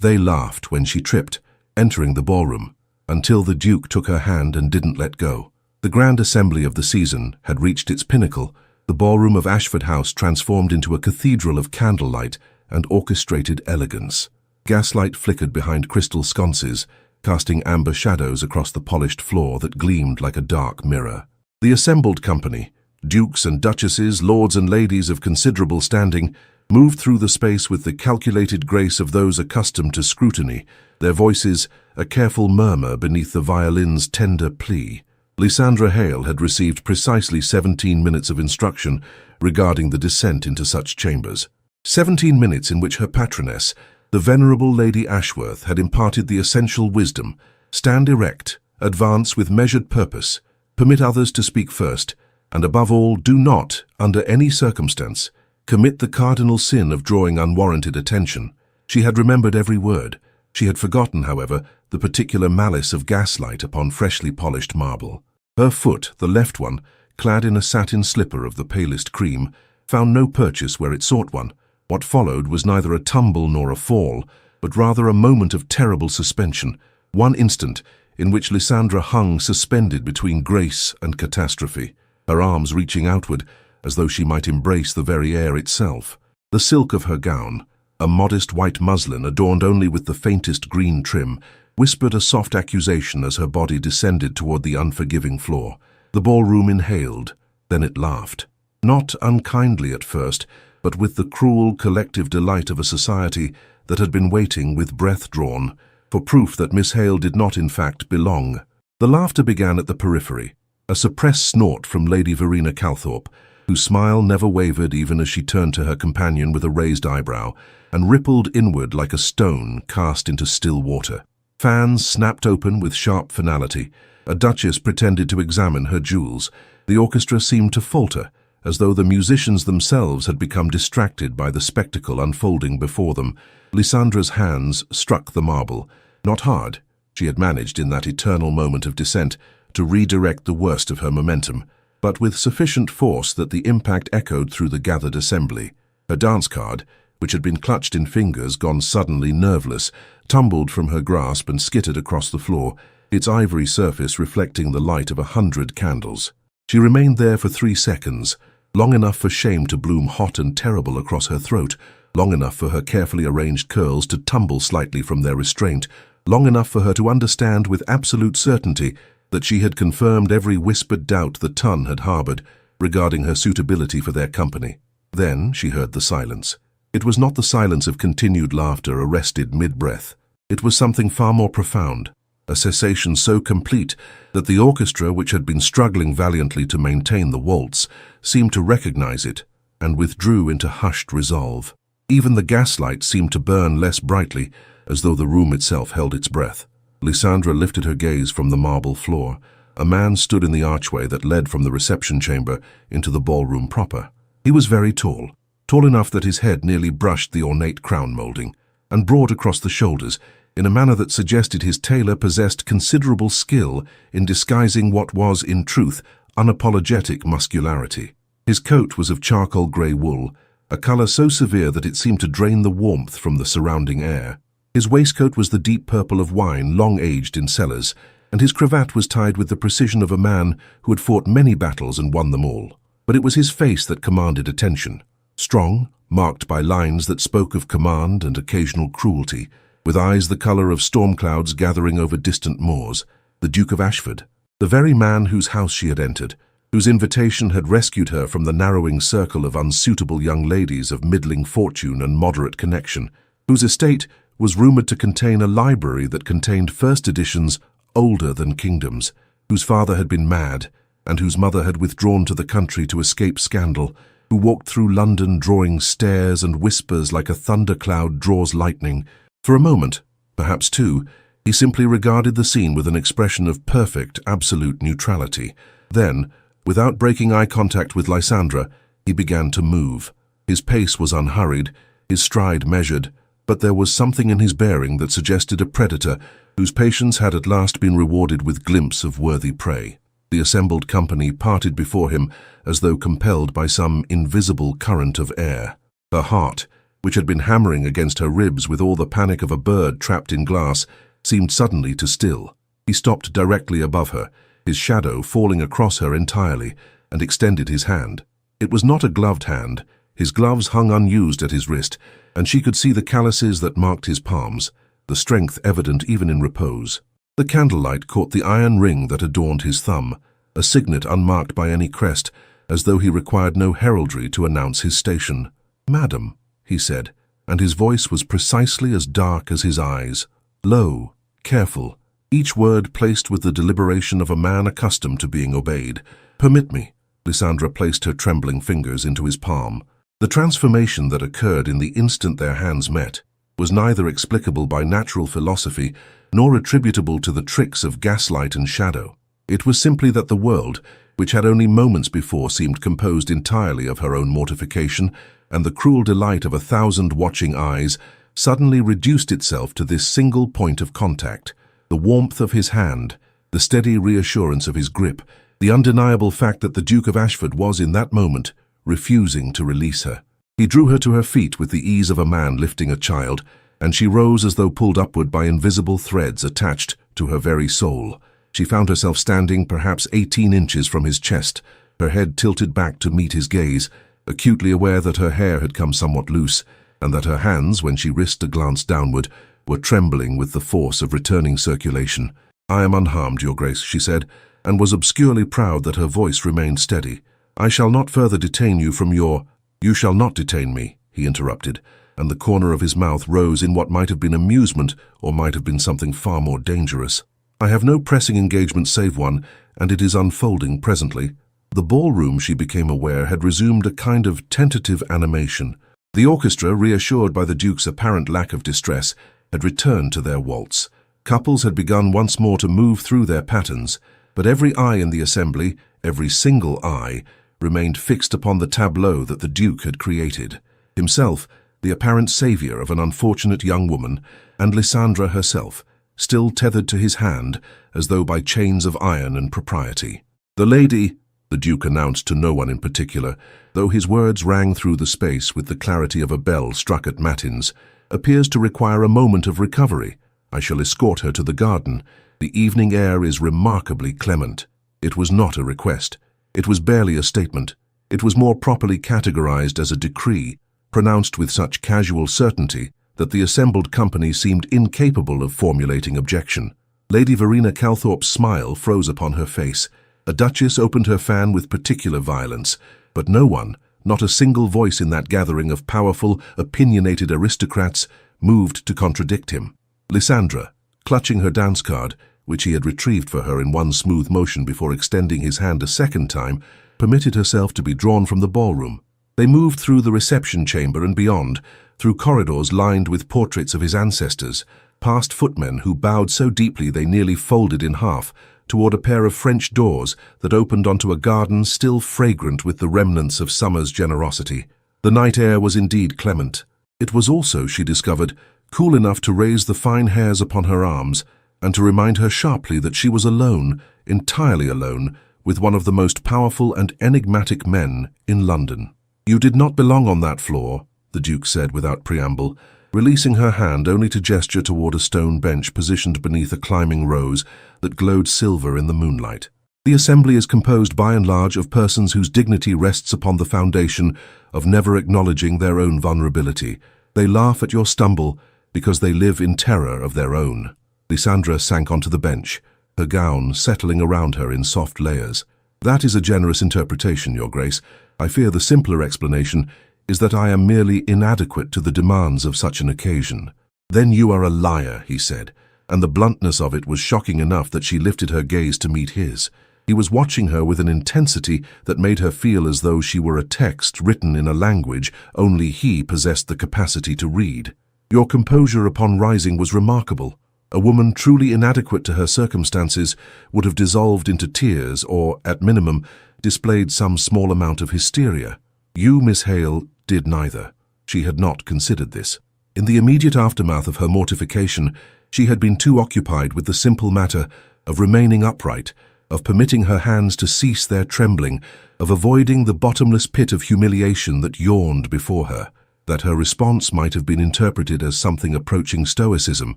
They laughed when she tripped, entering the ballroom, until the Duke took her hand and didn't let go. The grand assembly of the season had reached its pinnacle. The ballroom of Ashford House transformed into a cathedral of candlelight and orchestrated elegance. Gaslight flickered behind crystal sconces, casting amber shadows across the polished floor that gleamed like a dark mirror. The assembled company, dukes and duchesses, lords and ladies of considerable standing, moved through the space with the calculated grace of those accustomed to scrutiny, their voices a careful murmur beneath the violin's tender plea. Lysandra Hale had received precisely 17 minutes of instruction regarding the descent into such chambers. 17 minutes in which her patroness, the venerable Lady Ashworth, had imparted the essential wisdom: stand erect, advance with measured purpose, permit others to speak first, and above all, do not, under any circumstance, commit the cardinal sin of drawing unwarranted attention. She had remembered every word. She had forgotten, however, the particular malice of gaslight upon freshly polished marble. Her foot, the left one, clad in a satin slipper of the palest cream, found no purchase where it sought one. What followed was neither a tumble nor a fall, but rather a moment of terrible suspension, one instant in which Lysandra hung suspended between grace and catastrophe, her arms reaching outward as though she might embrace the very air itself. The silk of her gown, a modest white muslin adorned only with the faintest green trim, whispered a soft accusation as her body descended toward the unforgiving floor. The ballroom inhaled, then it laughed. Not unkindly at first, but with the cruel collective delight of a society that had been waiting with breath drawn for proof that Miss Hale did not in fact belong. The laughter began at the periphery, a suppressed snort from Lady Verena Calthorpe, whose smile never wavered even as she turned to her companion with a raised eyebrow, and rippled inward like a stone cast into still water. Fans snapped open with sharp finality. A duchess pretended to examine her jewels. The orchestra seemed to falter, as though the musicians themselves had become distracted by the spectacle unfolding before them. Lysandra's hands struck the marble. Not hard. She had managed, in that eternal moment of descent, to redirect the worst of her momentum, but with sufficient force that the impact echoed through the gathered assembly. Her dance card, which had been clutched in fingers gone suddenly nerveless, tumbled from her grasp and skittered across the floor, its ivory surface reflecting the light of 100 candles. She remained there for 3 seconds, long enough for shame to bloom hot and terrible across her throat, long enough for her carefully arranged curls to tumble slightly from their restraint, long enough for her to understand with absolute certainty that she had confirmed every whispered doubt the Ton had harbored regarding her suitability for their company. Then she heard the silence. It was not the silence of continued laughter arrested mid-breath. It was something far more profound, a cessation so complete that the orchestra, which had been struggling valiantly to maintain the waltz, seemed to recognize it and withdrew into hushed resolve. Even the gaslight seemed to burn less brightly, as though the room itself held its breath. Lysandra lifted her gaze from the marble floor. A man stood in the archway that led from the reception chamber into the ballroom proper. He was very tall, tall enough that his head nearly brushed the ornate crown molding, and broad across the shoulders, in a manner that suggested his tailor possessed considerable skill in disguising what was, in truth, unapologetic muscularity. His coat was of charcoal grey wool, a colour so severe that it seemed to drain the warmth from the surrounding air. His waistcoat was the deep purple of wine long aged in cellars, and his cravat was tied with the precision of a man who had fought many battles and won them all. But it was his face that commanded attention. Strong, marked by lines that spoke of command and occasional cruelty, with eyes the colour of storm clouds gathering over distant moors, the Duke of Ashford, the very man whose house she had entered, whose invitation had rescued her from the narrowing circle of unsuitable young ladies of middling fortune and moderate connection, whose estate was rumoured to contain a library that contained first editions older than kingdoms, whose father had been mad, and whose mother had withdrawn to the country to escape scandal, who walked through London drawing stares and whispers like a thundercloud draws lightning. For a moment, perhaps 2, he simply regarded the scene with an expression of perfect, absolute neutrality. Then, without breaking eye contact with Lysandra, he began to move. His pace was unhurried, his stride measured, but there was something in his bearing that suggested a predator whose patience had at last been rewarded with glimpse of worthy prey. The assembled company parted before him as though compelled by some invisible current of air. Her heart, which had been hammering against her ribs with all the panic of a bird trapped in glass, seemed suddenly to still. He stopped directly above her, his shadow falling across her entirely, and extended his hand. It was not a gloved hand. His gloves hung unused at his wrist, and she could see the calluses that marked his palms, the strength evident even in repose. The candlelight caught the iron ring that adorned his thumb, a signet unmarked by any crest, as though he required no heraldry to announce his station. "Madam," he said, and his voice was precisely as dark as his eyes, low, careful, each word placed with the deliberation of a man accustomed to being obeyed. "Permit me." Lysandra placed her trembling fingers into his palm. The transformation that occurred in the instant their hands met was neither explicable by natural philosophy nor attributable to the tricks of gaslight and shadow. It was simply that the world, which had only moments before seemed composed entirely of her own mortification and the cruel delight of 1,000 watching eyes, suddenly reduced itself to this single point of contact. The warmth of his hand, the steady reassurance of his grip, the undeniable fact that the Duke of Ashford was in that moment refusing to release her. He drew her to her feet with the ease of a man lifting a child, and she rose as though pulled upward by invisible threads attached to her very soul. She found herself standing perhaps 18 inches from his chest, her head tilted back to meet his gaze, acutely aware that her hair had come somewhat loose, and that her hands, when she risked a glance downward, were trembling with the force of returning circulation. "I am unharmed, Your Grace," she said, and was obscurely proud that her voice remained steady. "I shall not further detain you from your—" "You shall not detain me," he interrupted, and the corner of his mouth rose in what might have been amusement or might have been something far more dangerous. "I have no pressing engagement save one, and it is unfolding presently." The ballroom, she became aware, had resumed a kind of tentative animation. The orchestra, reassured by the Duke's apparent lack of distress, had returned to their waltz. Couples had begun once more to move through their patterns, but every eye in the assembly, every single eye, remained fixed upon the tableau that the Duke had created. Himself, the apparent savior of an unfortunate young woman, and Lysandra herself, still tethered to his hand as though by chains of iron and propriety. "The lady," the Duke announced to no one in particular, though his words rang through the space with the clarity of a bell struck at matins, "appears to require a moment of recovery. I shall escort her to the garden. The evening air is remarkably clement." It was not a request. It was barely a statement. It was more properly categorized as a decree, pronounced with such casual certainty that the assembled company seemed incapable of formulating objection. Lady Verena Calthorpe's smile froze upon her face. A duchess opened her fan with particular violence, but no one, not a single voice in that gathering of powerful, opinionated aristocrats, moved to contradict him. Lysandra, clutching her dance card, which he had retrieved for her in one smooth motion before extending his hand a second time, permitted herself to be drawn from the ballroom. They moved through the reception chamber and beyond, through corridors lined with portraits of his ancestors, past footmen who bowed so deeply they nearly folded in half, toward a pair of French doors that opened onto a garden still fragrant with the remnants of summer's generosity. The night air was indeed clement. It was also, she discovered, cool enough to raise the fine hairs upon her arms and to remind her sharply that she was alone, entirely alone, with one of the most powerful and enigmatic men in London. "You did not belong on that floor," the Duke said without preamble, releasing her hand only to gesture toward a stone bench positioned beneath a climbing rose that glowed silver in the moonlight. "The assembly is composed by and large of persons whose dignity rests upon the foundation of never acknowledging their own vulnerability. They laugh at your stumble because they live in terror of their own." Lysandra sank onto the bench, her gown settling around her in soft layers. "That is a generous interpretation, Your Grace. I fear the simpler explanation is that I am merely inadequate to the demands of such an occasion." "Then you are a liar," he said, and the bluntness of it was shocking enough that she lifted her gaze to meet his. He was watching her with an intensity that made her feel as though she were a text written in a language only he possessed the capacity to read. "Your composure upon rising was remarkable. A woman truly inadequate to her circumstances would have dissolved into tears or, at minimum, displayed some small amount of hysteria. You, Miss Hale, did neither." She had not considered this. In the immediate aftermath of her mortification, she had been too occupied with the simple matter of remaining upright, of permitting her hands to cease their trembling, of avoiding the bottomless pit of humiliation that yawned before her. That her response might have been interpreted as something approaching stoicism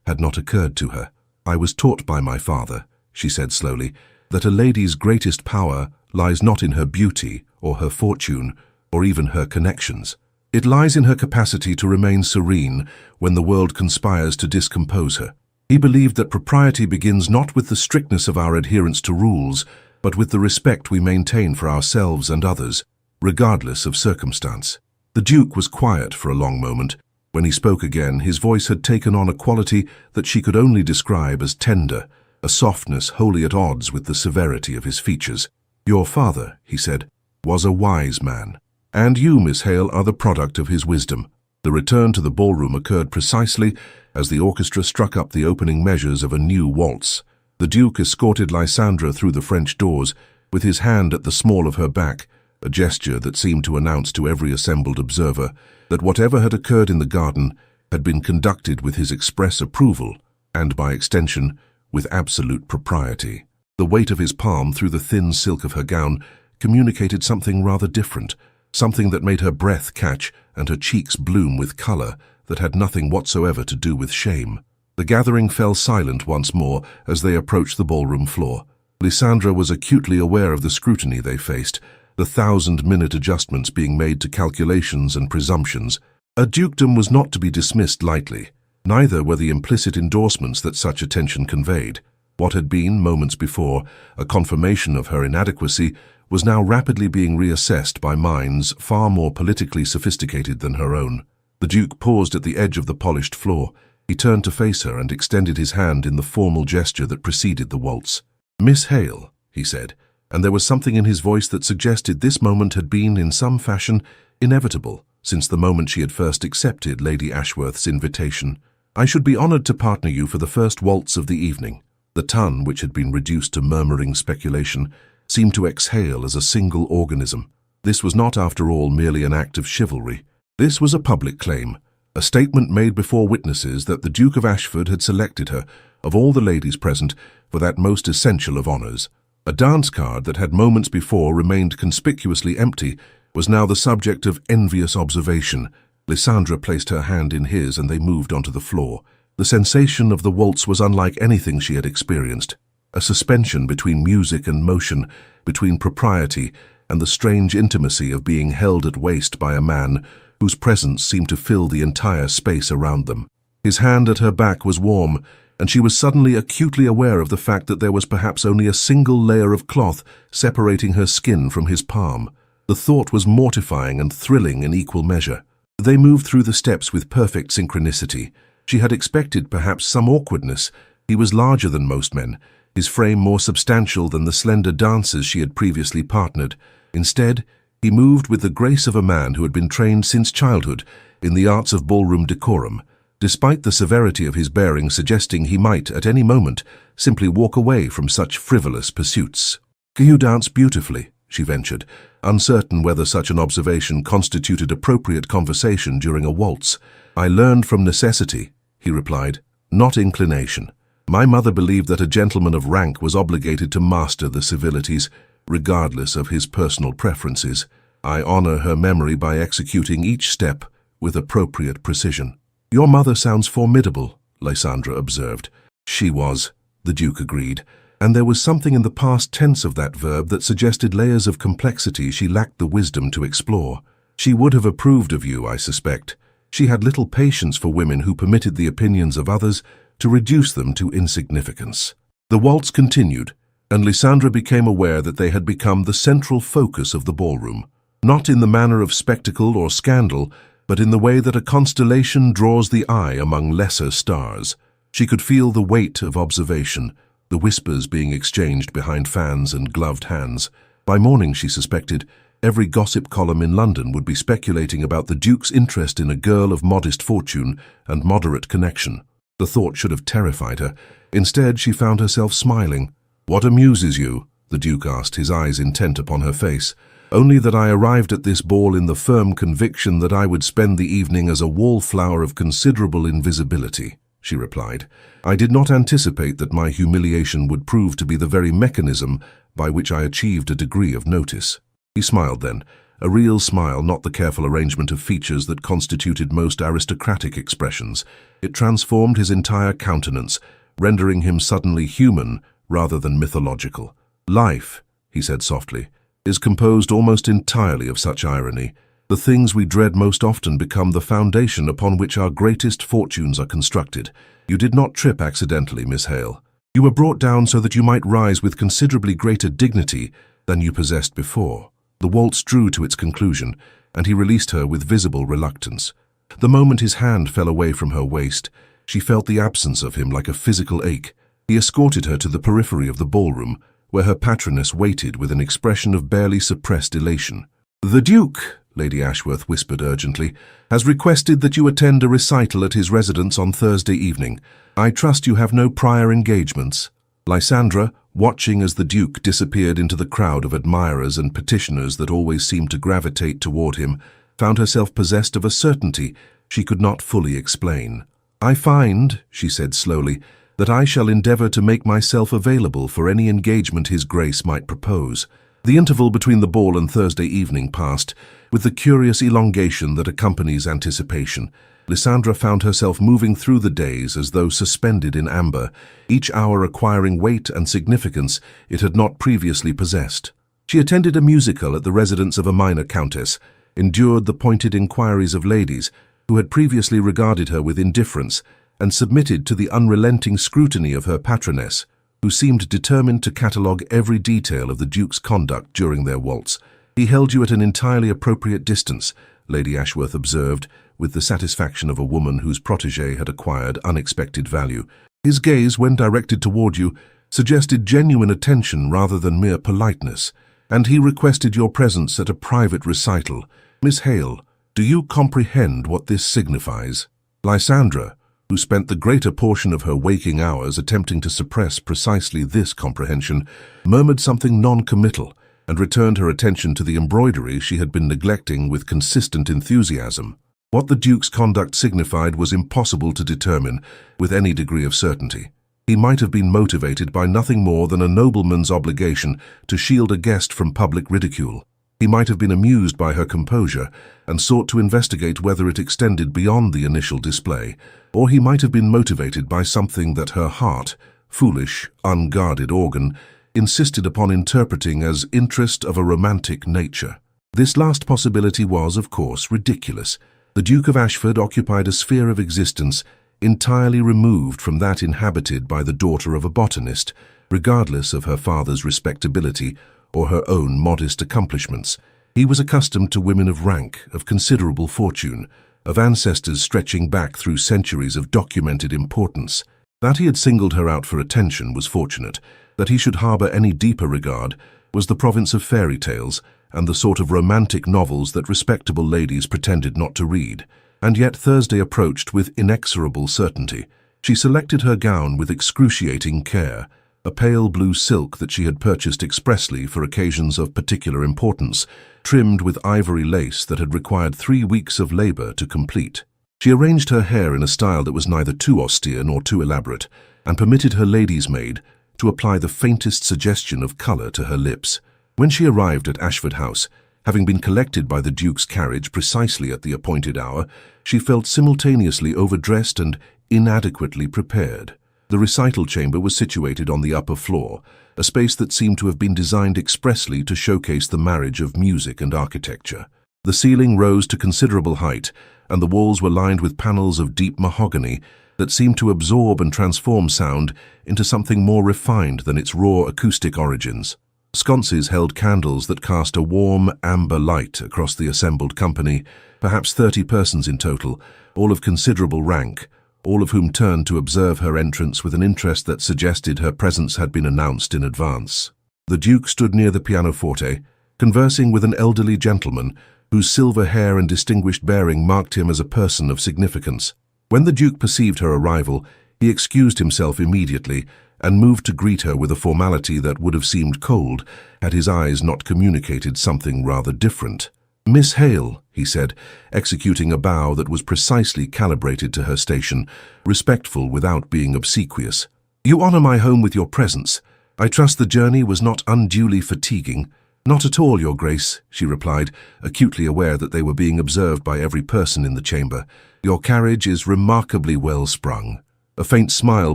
had not occurred to her. "I was taught by my father," she said slowly, "that a lady's greatest power lies not in her beauty or her fortune or even her connections. It lies in her capacity to remain serene when the world conspires to discompose her." He believed that propriety begins not with the strictness of our adherence to rules, but with the respect we maintain for ourselves and others, regardless of circumstance. The Duke was quiet for a long moment. When he spoke again, his voice had taken on a quality that she could only describe as tender, a softness wholly at odds with the severity of his features. "Your father," he said, "was a wise man, and you, Miss Hale, are the product of his wisdom." The return to the ballroom occurred precisely as the orchestra struck up the opening measures of a new waltz. The Duke escorted Lysandra through the French doors, with his hand at the small of her back, a gesture that seemed to announce to every assembled observer that whatever had occurred in the garden had been conducted with his express approval and, by extension, with absolute propriety. The weight of his palm through the thin silk of her gown communicated something rather different, something that made her breath catch and her cheeks bloom with color that had nothing whatsoever to do with shame. The gathering fell silent once more as they approached the ballroom floor. Lysandra was acutely aware of the scrutiny they faced, the 1,000-minute adjustments being made to calculations and presumptions. A dukedom was not to be dismissed lightly. Neither were the implicit endorsements that such attention conveyed. What had been, moments before, a confirmation of her inadequacy was now rapidly being reassessed by minds far more politically sophisticated than her own. The Duke paused at the edge of the polished floor. He turned to face her and extended his hand in the formal gesture that preceded the waltz. "Miss Hale," he said, and there was something in his voice that suggested this moment had been, in some fashion, inevitable, since the moment she had first accepted Lady Ashworth's invitation. "I should be honored to partner you for the first waltz of the evening." The tongue, which had been reduced to murmuring speculation, seemed to exhale as a single organism. This was not, after all, merely an act of chivalry. This was a public claim, a statement made before witnesses that the Duke of Ashford had selected her, of all the ladies present, for that most essential of honors. A dance card that had moments before remained conspicuously empty was now the subject of envious observation. Lysandra placed her hand in his and they moved onto the floor. The sensation of the waltz was unlike anything she had experienced, a suspension between music and motion, between propriety and the strange intimacy of being held at waist by a man whose presence seemed to fill the entire space around them. His hand at her back was warm, and she was suddenly acutely aware of the fact that there was perhaps only a single layer of cloth separating her skin from his palm. The thought was mortifying and thrilling in equal measure. They moved through the steps with perfect synchronicity. She had expected perhaps some awkwardness. He was larger than most men, his frame more substantial than the slender dancers she had previously partnered. Instead, he moved with the grace of a man who had been trained since childhood in the arts of ballroom decorum, despite the severity of his bearing suggesting he might, at any moment, simply walk away from such frivolous pursuits. "You dance beautifully," she ventured, uncertain whether such an observation constituted appropriate conversation during a waltz. "I learned from necessity," he replied, "not inclination. My mother believed that a gentleman of rank was obligated to master the civilities, regardless of his personal preferences. I honor her memory by executing each step with appropriate precision." "Your mother sounds formidable," Lysandra observed. "She was," the Duke agreed, and there was something in the past tense of that verb that suggested layers of complexity she lacked the wisdom to explore. "She would have approved of you, I suspect. She had little patience for women who permitted the opinions of others to reduce them to insignificance." The waltz continued, and Lysandra became aware that they had become the central focus of the ballroom, not in the manner of spectacle or scandal, but in the way that a constellation draws the eye among lesser stars. She could feel the weight of observation, the whispers being exchanged behind fans and gloved hands. By morning, she suspected, every gossip column in London would be speculating about the Duke's interest in a girl of modest fortune and moderate connection. The thought should have terrified her. Instead, she found herself smiling. "What amuses you?" the Duke asked, his eyes intent upon her face. "Only that I arrived at this ball in the firm conviction that I would spend the evening as a wallflower of considerable invisibility," she replied. "I did not anticipate that my humiliation would prove to be the very mechanism by which I achieved a degree of notice." He smiled then, a real smile, not the careful arrangement of features that constituted most aristocratic expressions. It transformed his entire countenance, rendering him suddenly human rather than mythological. "Life," he said softly, "is composed almost entirely of such irony. The things we dread most often become the foundation upon which our greatest fortunes are constructed. You did not trip accidentally, Miss Hale. You were brought down so that you might rise with considerably greater dignity than you possessed before." The waltz drew to its conclusion, and he released her with visible reluctance. The moment his hand fell away from her waist, she felt the absence of him like a physical ache. He escorted her to the periphery of the ballroom, where her patroness waited with an expression of barely suppressed elation. "The Duke," Lady Ashworth whispered urgently, "has requested that you attend a recital at his residence on Thursday evening. I trust you have no prior engagements." Lysandra, watching as the Duke disappeared into the crowd of admirers and petitioners that always seemed to gravitate toward him, found herself possessed of a certainty she could not fully explain. "I find," she said slowly, "that I shall endeavor to make myself available for any engagement His Grace might propose." The interval between the ball and Thursday evening passed, with the curious elongation that accompanies anticipation. Lysandra found herself moving through the days as though suspended in amber, each hour acquiring weight and significance it had not previously possessed. She attended a musical at the residence of a minor countess, endured the pointed inquiries of ladies who had previously regarded her with indifference, and submitted to the unrelenting scrutiny of her patroness, who seemed determined to catalogue every detail of the Duke's conduct during their waltz. "He held you at an entirely appropriate distance," Lady Ashworth observed, with the satisfaction of a woman whose protégé had acquired unexpected value. "His gaze, when directed toward you, suggested genuine attention rather than mere politeness, and he requested your presence at a private recital. Miss Hale, do you comprehend what this signifies?" Lysandra, who spent the greater portion of her waking hours attempting to suppress precisely this comprehension, murmured something non-committal and returned her attention to the embroidery she had been neglecting with consistent enthusiasm. What the Duke's conduct signified was impossible to determine with any degree of certainty. He might have been motivated by nothing more than a nobleman's obligation to shield a guest from public ridicule. He might have been amused by her composure and sought to investigate whether it extended beyond the initial display, or he might have been motivated by something that her heart, foolish, unguarded organ, insisted upon interpreting as interest of a romantic nature. This last possibility was, of course, ridiculous. The Duke of Ashford occupied a sphere of existence entirely removed from that inhabited by the daughter of a botanist, regardless of her father's respectability or her own modest accomplishments. He was accustomed to women of rank, of considerable fortune, of ancestors stretching back through centuries of documented importance. That he had singled her out for attention was fortunate. That he should harbor any deeper regard was the province of fairy tales and the sort of romantic novels that respectable ladies pretended not to read. And yet Thursday approached with inexorable certainty. She selected her gown with excruciating care, a pale blue silk that she had purchased expressly for occasions of particular importance, trimmed with ivory lace that had required 3 weeks of labor to complete. She arranged her hair in a style that was neither too austere nor too elaborate, and permitted her lady's maid to apply the faintest suggestion of color to her lips. When she arrived at Ashford House, having been collected by the Duke's carriage precisely at the appointed hour, she felt simultaneously overdressed and inadequately prepared. The recital chamber was situated on the upper floor, a space that seemed to have been designed expressly to showcase the marriage of music and architecture. The ceiling rose to considerable height, and the walls were lined with panels of deep mahogany that seemed to absorb and transform sound into something more refined than its raw acoustic origins. Sconces held candles that cast a warm, amber light across the assembled company, perhaps 30 persons in total, all of considerable rank, all of whom turned to observe her entrance with an interest that suggested her presence had been announced in advance. The Duke stood near the pianoforte, conversing with an elderly gentleman whose silver hair and distinguished bearing marked him as a person of significance. When the Duke perceived her arrival, he excused himself immediately and moved to greet her with a formality that would have seemed cold had his eyes not communicated something rather different. "Miss Hale," he said, executing a bow that was precisely calibrated to her station, respectful without being obsequious. "You honor my home with your presence. I trust the journey was not unduly fatiguing." "Not at all, Your Grace," she replied, acutely aware that they were being observed by every person in the chamber. "Your carriage is remarkably well sprung." A faint smile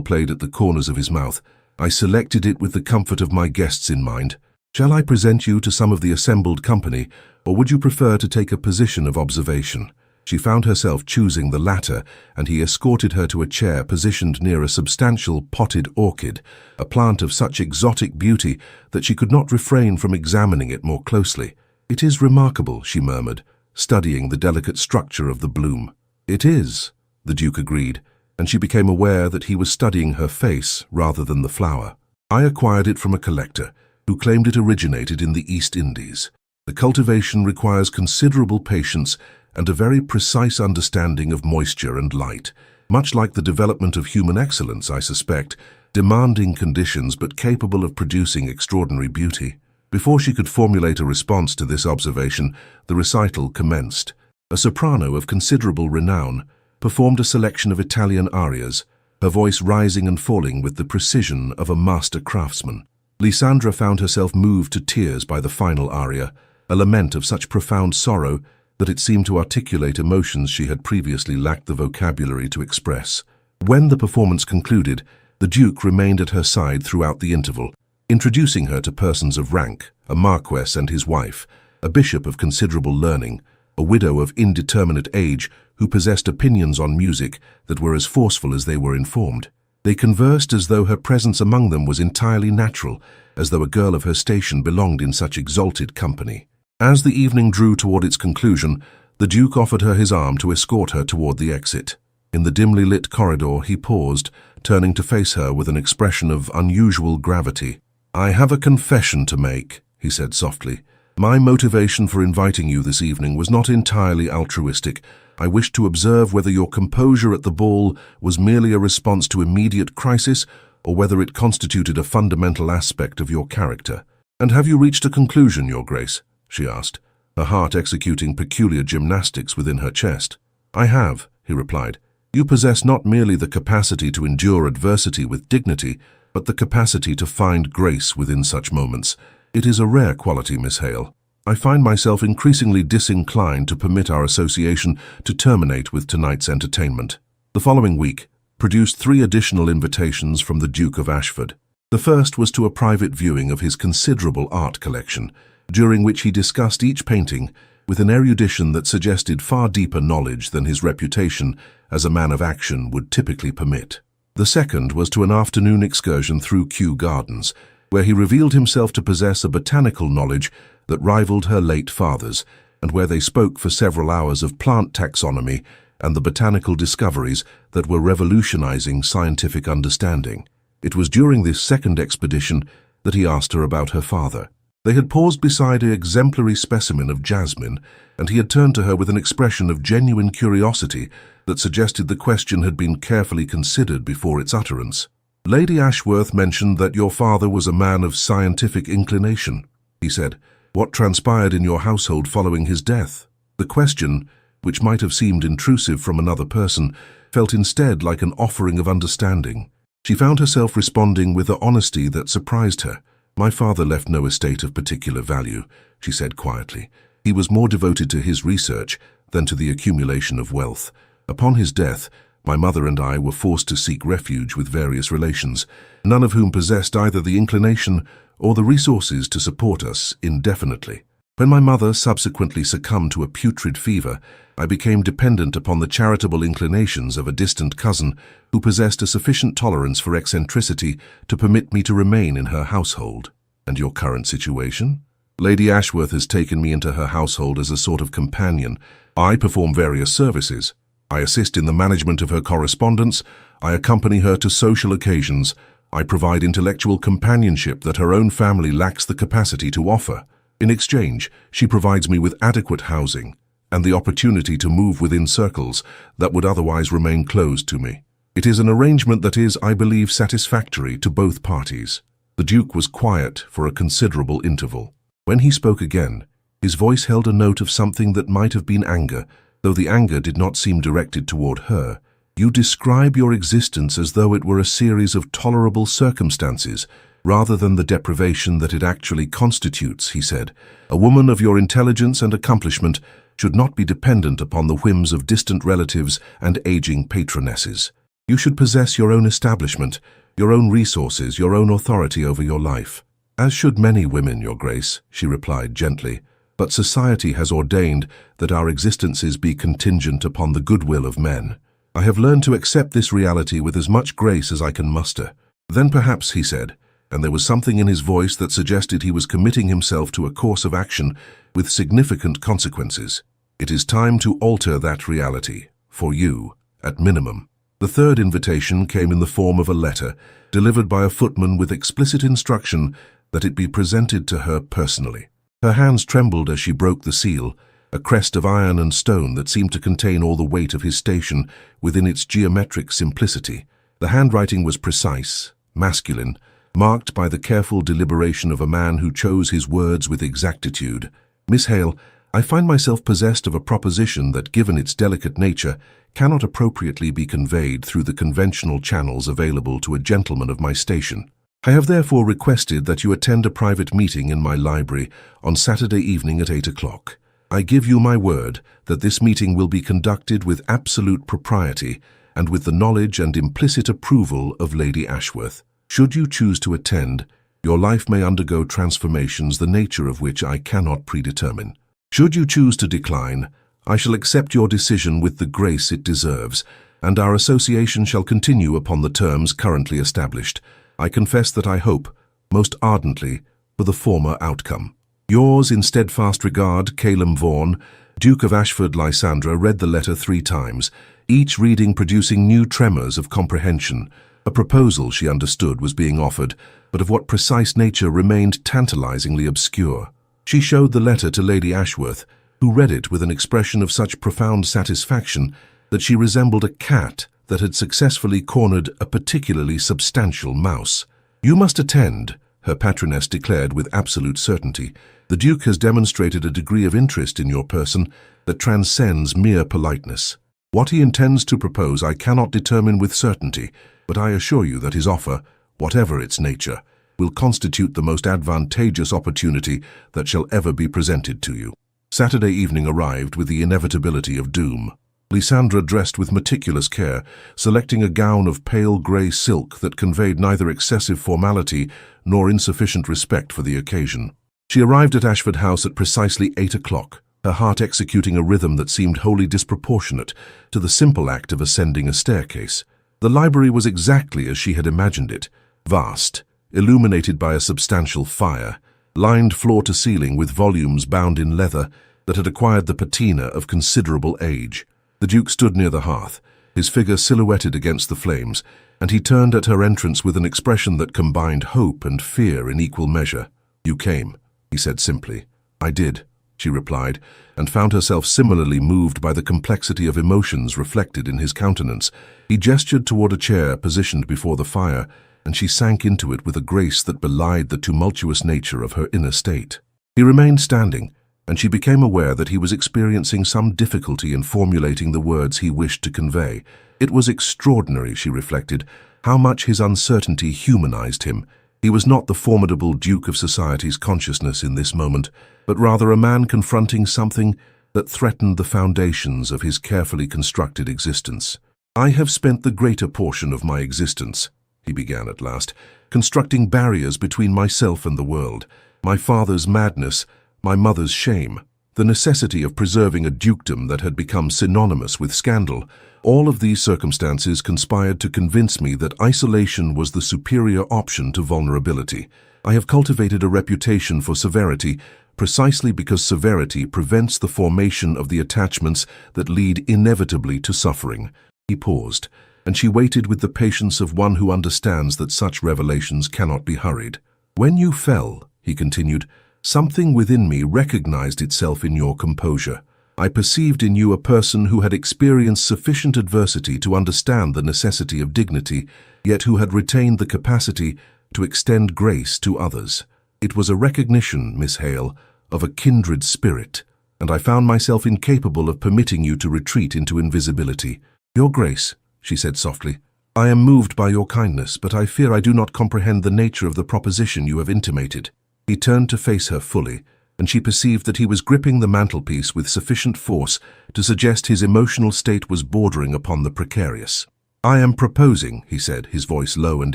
played at the corners of his mouth. "I selected it with the comfort of my guests in mind. Shall I present you to some of the assembled company, or would you prefer to take a position of observation?" She found herself choosing the latter, and he escorted her to a chair positioned near a substantial potted orchid, a plant of such exotic beauty that she could not refrain from examining it more closely. "It is remarkable," she murmured, studying the delicate structure of the bloom. "It is," the Duke agreed, and she became aware that he was studying her face rather than the flower. "I acquired it from a collector who claimed it originated in the East Indies. The cultivation requires considerable patience and a very precise understanding of moisture and light, much like the development of human excellence, I suspect, demanding conditions but capable of producing extraordinary beauty." Before she could formulate a response to this observation, the recital commenced. A soprano of considerable renown performed a selection of Italian arias, her voice rising and falling with the precision of a master craftsman. Lysandra found herself moved to tears by the final aria, a lament of such profound sorrow that it seemed to articulate emotions she had previously lacked the vocabulary to express. When the performance concluded, the Duke remained at her side throughout the interval, introducing her to persons of rank, a marquess and his wife, a bishop of considerable learning, a widow of indeterminate age who possessed opinions on music that were as forceful as they were informed. They conversed as though her presence among them was entirely natural, as though a girl of her station belonged in such exalted company. As the evening drew toward its conclusion, the Duke offered her his arm to escort her toward the exit. In the dimly lit corridor, he paused, turning to face her with an expression of unusual gravity. "I have a confession to make," he said softly. "My motivation for inviting you this evening was not entirely altruistic. I wished to observe whether your composure at the ball was merely a response to immediate crisis, or whether it constituted a fundamental aspect of your character." "And have you reached a conclusion, Your Grace?" she asked, her heart executing peculiar gymnastics within her chest. "I have," he replied. "You possess not merely the capacity to endure adversity with dignity, but the capacity to find grace within such moments. It is a rare quality, Miss Hale. I find myself increasingly disinclined to permit our association to terminate with tonight's entertainment." The following week produced 3 additional invitations from the Duke of Ashford. The first was to a private viewing of his considerable art collection, during which he discussed each painting with an erudition that suggested far deeper knowledge than his reputation as a man of action would typically permit. The second was to an afternoon excursion through Kew Gardens, where he revealed himself to possess a botanical knowledge that rivaled her late father's, and where they spoke for several hours of plant taxonomy and the botanical discoveries that were revolutionizing scientific understanding. It was during this second expedition that he asked her about her father. They had paused beside an exemplary specimen of jasmine, and he had turned to her with an expression of genuine curiosity that suggested the question had been carefully considered before its utterance. "Lady Ashworth mentioned that your father was a man of scientific inclination," he said. "What transpired in your household following his death?" The question, which might have seemed intrusive from another person, felt instead like an offering of understanding. She found herself responding with an honesty that surprised her. "My father left no estate of particular value," she said quietly. "He was more devoted to his research than to the accumulation of wealth. Upon his death, my mother and I were forced to seek refuge with various relations, none of whom possessed either the inclination or the resources to support us indefinitely. When my mother subsequently succumbed to a putrid fever, I became dependent upon the charitable inclinations of a distant cousin who possessed a sufficient tolerance for eccentricity to permit me to remain in her household." "And your current situation?" "Lady Ashworth has taken me into her household as a sort of companion. I perform various services. I assist in the management of her correspondence. I accompany her to social occasions. I provide intellectual companionship that her own family lacks the capacity to offer. In exchange, she provides me with adequate housing and the opportunity to move within circles that would otherwise remain closed to me. It is an arrangement that is, I believe, satisfactory to both parties." The Duke was quiet for a considerable interval. When he spoke again, his voice held a note of something that might have been anger, though the anger did not seem directed toward her. You describe your existence as though it were a series of tolerable circumstances, rather than the deprivation that it actually constitutes, he said. A woman of your intelligence and accomplishment should not be dependent upon the whims of distant relatives and aging patronesses. You should possess your own establishment, your own resources, your own authority over your life. As should many women, Your Grace, she replied gently, but society has ordained that our existences be contingent upon the goodwill of men. I have learned to accept this reality with as much grace as I can muster. Then perhaps, he said, and there was something in his voice that suggested he was committing himself to a course of action with significant consequences. It is time to alter that reality, for you, at minimum. The third invitation came in the form of a letter, delivered by a footman with explicit instruction that it be presented to her personally. Her hands trembled as she broke the seal, a crest of iron and stone that seemed to contain all the weight of his station within its geometric simplicity. The handwriting was precise, masculine, marked by the careful deliberation of a man who chose his words with exactitude. Miss Hale, I find myself possessed of a proposition that, given its delicate nature, cannot appropriately be conveyed through the conventional channels available to a gentleman of my station. I have therefore requested that you attend a private meeting in my library on Saturday evening at 8 o'clock. I give you my word that this meeting will be conducted with absolute propriety and with the knowledge and implicit approval of Lady Ashworth. Should you choose to attend, your life may undergo transformations the nature of which I cannot predetermine. Should you choose to decline, I shall accept your decision with the grace it deserves, and our association shall continue upon the terms currently established. I confess that I hope, most ardently, for the former outcome. Yours in steadfast regard, Caleb Vaughan, Duke of Ashford. Lysandra read the letter 3 times, each reading producing new tremors of comprehension. A proposal, she understood, was being offered, but of what precise nature remained tantalizingly obscure. She showed the letter to Lady Ashworth, who read it with an expression of such profound satisfaction that she resembled a cat that had successfully cornered a particularly substantial mouse. You must attend, her patroness declared with absolute certainty. The Duke has demonstrated a degree of interest in your person that transcends mere politeness. What he intends to propose I cannot determine with certainty, but I assure you that his offer, whatever its nature, will constitute the most advantageous opportunity that shall ever be presented to you. Saturday evening arrived with the inevitability of doom. Lysandra dressed with meticulous care, selecting a gown of pale grey silk that conveyed neither excessive formality nor insufficient respect for the occasion. She arrived at Ashford House at precisely 8 o'clock, her heart executing a rhythm that seemed wholly disproportionate to the simple act of ascending a staircase. The library was exactly as she had imagined it, vast, illuminated by a substantial fire, lined floor to ceiling with volumes bound in leather that had acquired the patina of considerable age. The Duke stood near the hearth, his figure silhouetted against the flames, and he turned at her entrance with an expression that combined hope and fear in equal measure. You came, he said simply. I did, she replied, and found herself similarly moved by the complexity of emotions reflected in his countenance. He gestured toward a chair positioned before the fire, and she sank into it with a grace that belied the tumultuous nature of her inner state. He remained standing, and she became aware that he was experiencing some difficulty in formulating the words he wished to convey. It was extraordinary, she reflected, how much his uncertainty humanized him. He was not the formidable Duke of society's consciousness in this moment, but rather a man confronting something that threatened the foundations of his carefully constructed existence. I have spent the greater portion of my existence, he began at last, constructing barriers between myself and the world, my father's madness, my mother's shame, the necessity of preserving a dukedom that had become synonymous with scandal. All of these circumstances conspired to convince me that isolation was the superior option to vulnerability. I have cultivated a reputation for severity precisely because severity prevents the formation of the attachments that lead inevitably to suffering. He paused, and she waited with the patience of one who understands that such revelations cannot be hurried. When you fell, he continued, something within me recognized itself in your composure. I perceived in you a person who had experienced sufficient adversity to understand the necessity of dignity, yet who had retained the capacity to extend grace to others. It was a recognition, Miss Hale, of a kindred spirit, and I found myself incapable of permitting you to retreat into invisibility. Your Grace, she said softly. "I am moved by your kindness, but I fear I do not comprehend the nature of the proposition you have intimated." He turned to face her fully, and she perceived that he was gripping the mantelpiece with sufficient force to suggest his emotional state was bordering upon the precarious. "I am proposing," he said, his voice low and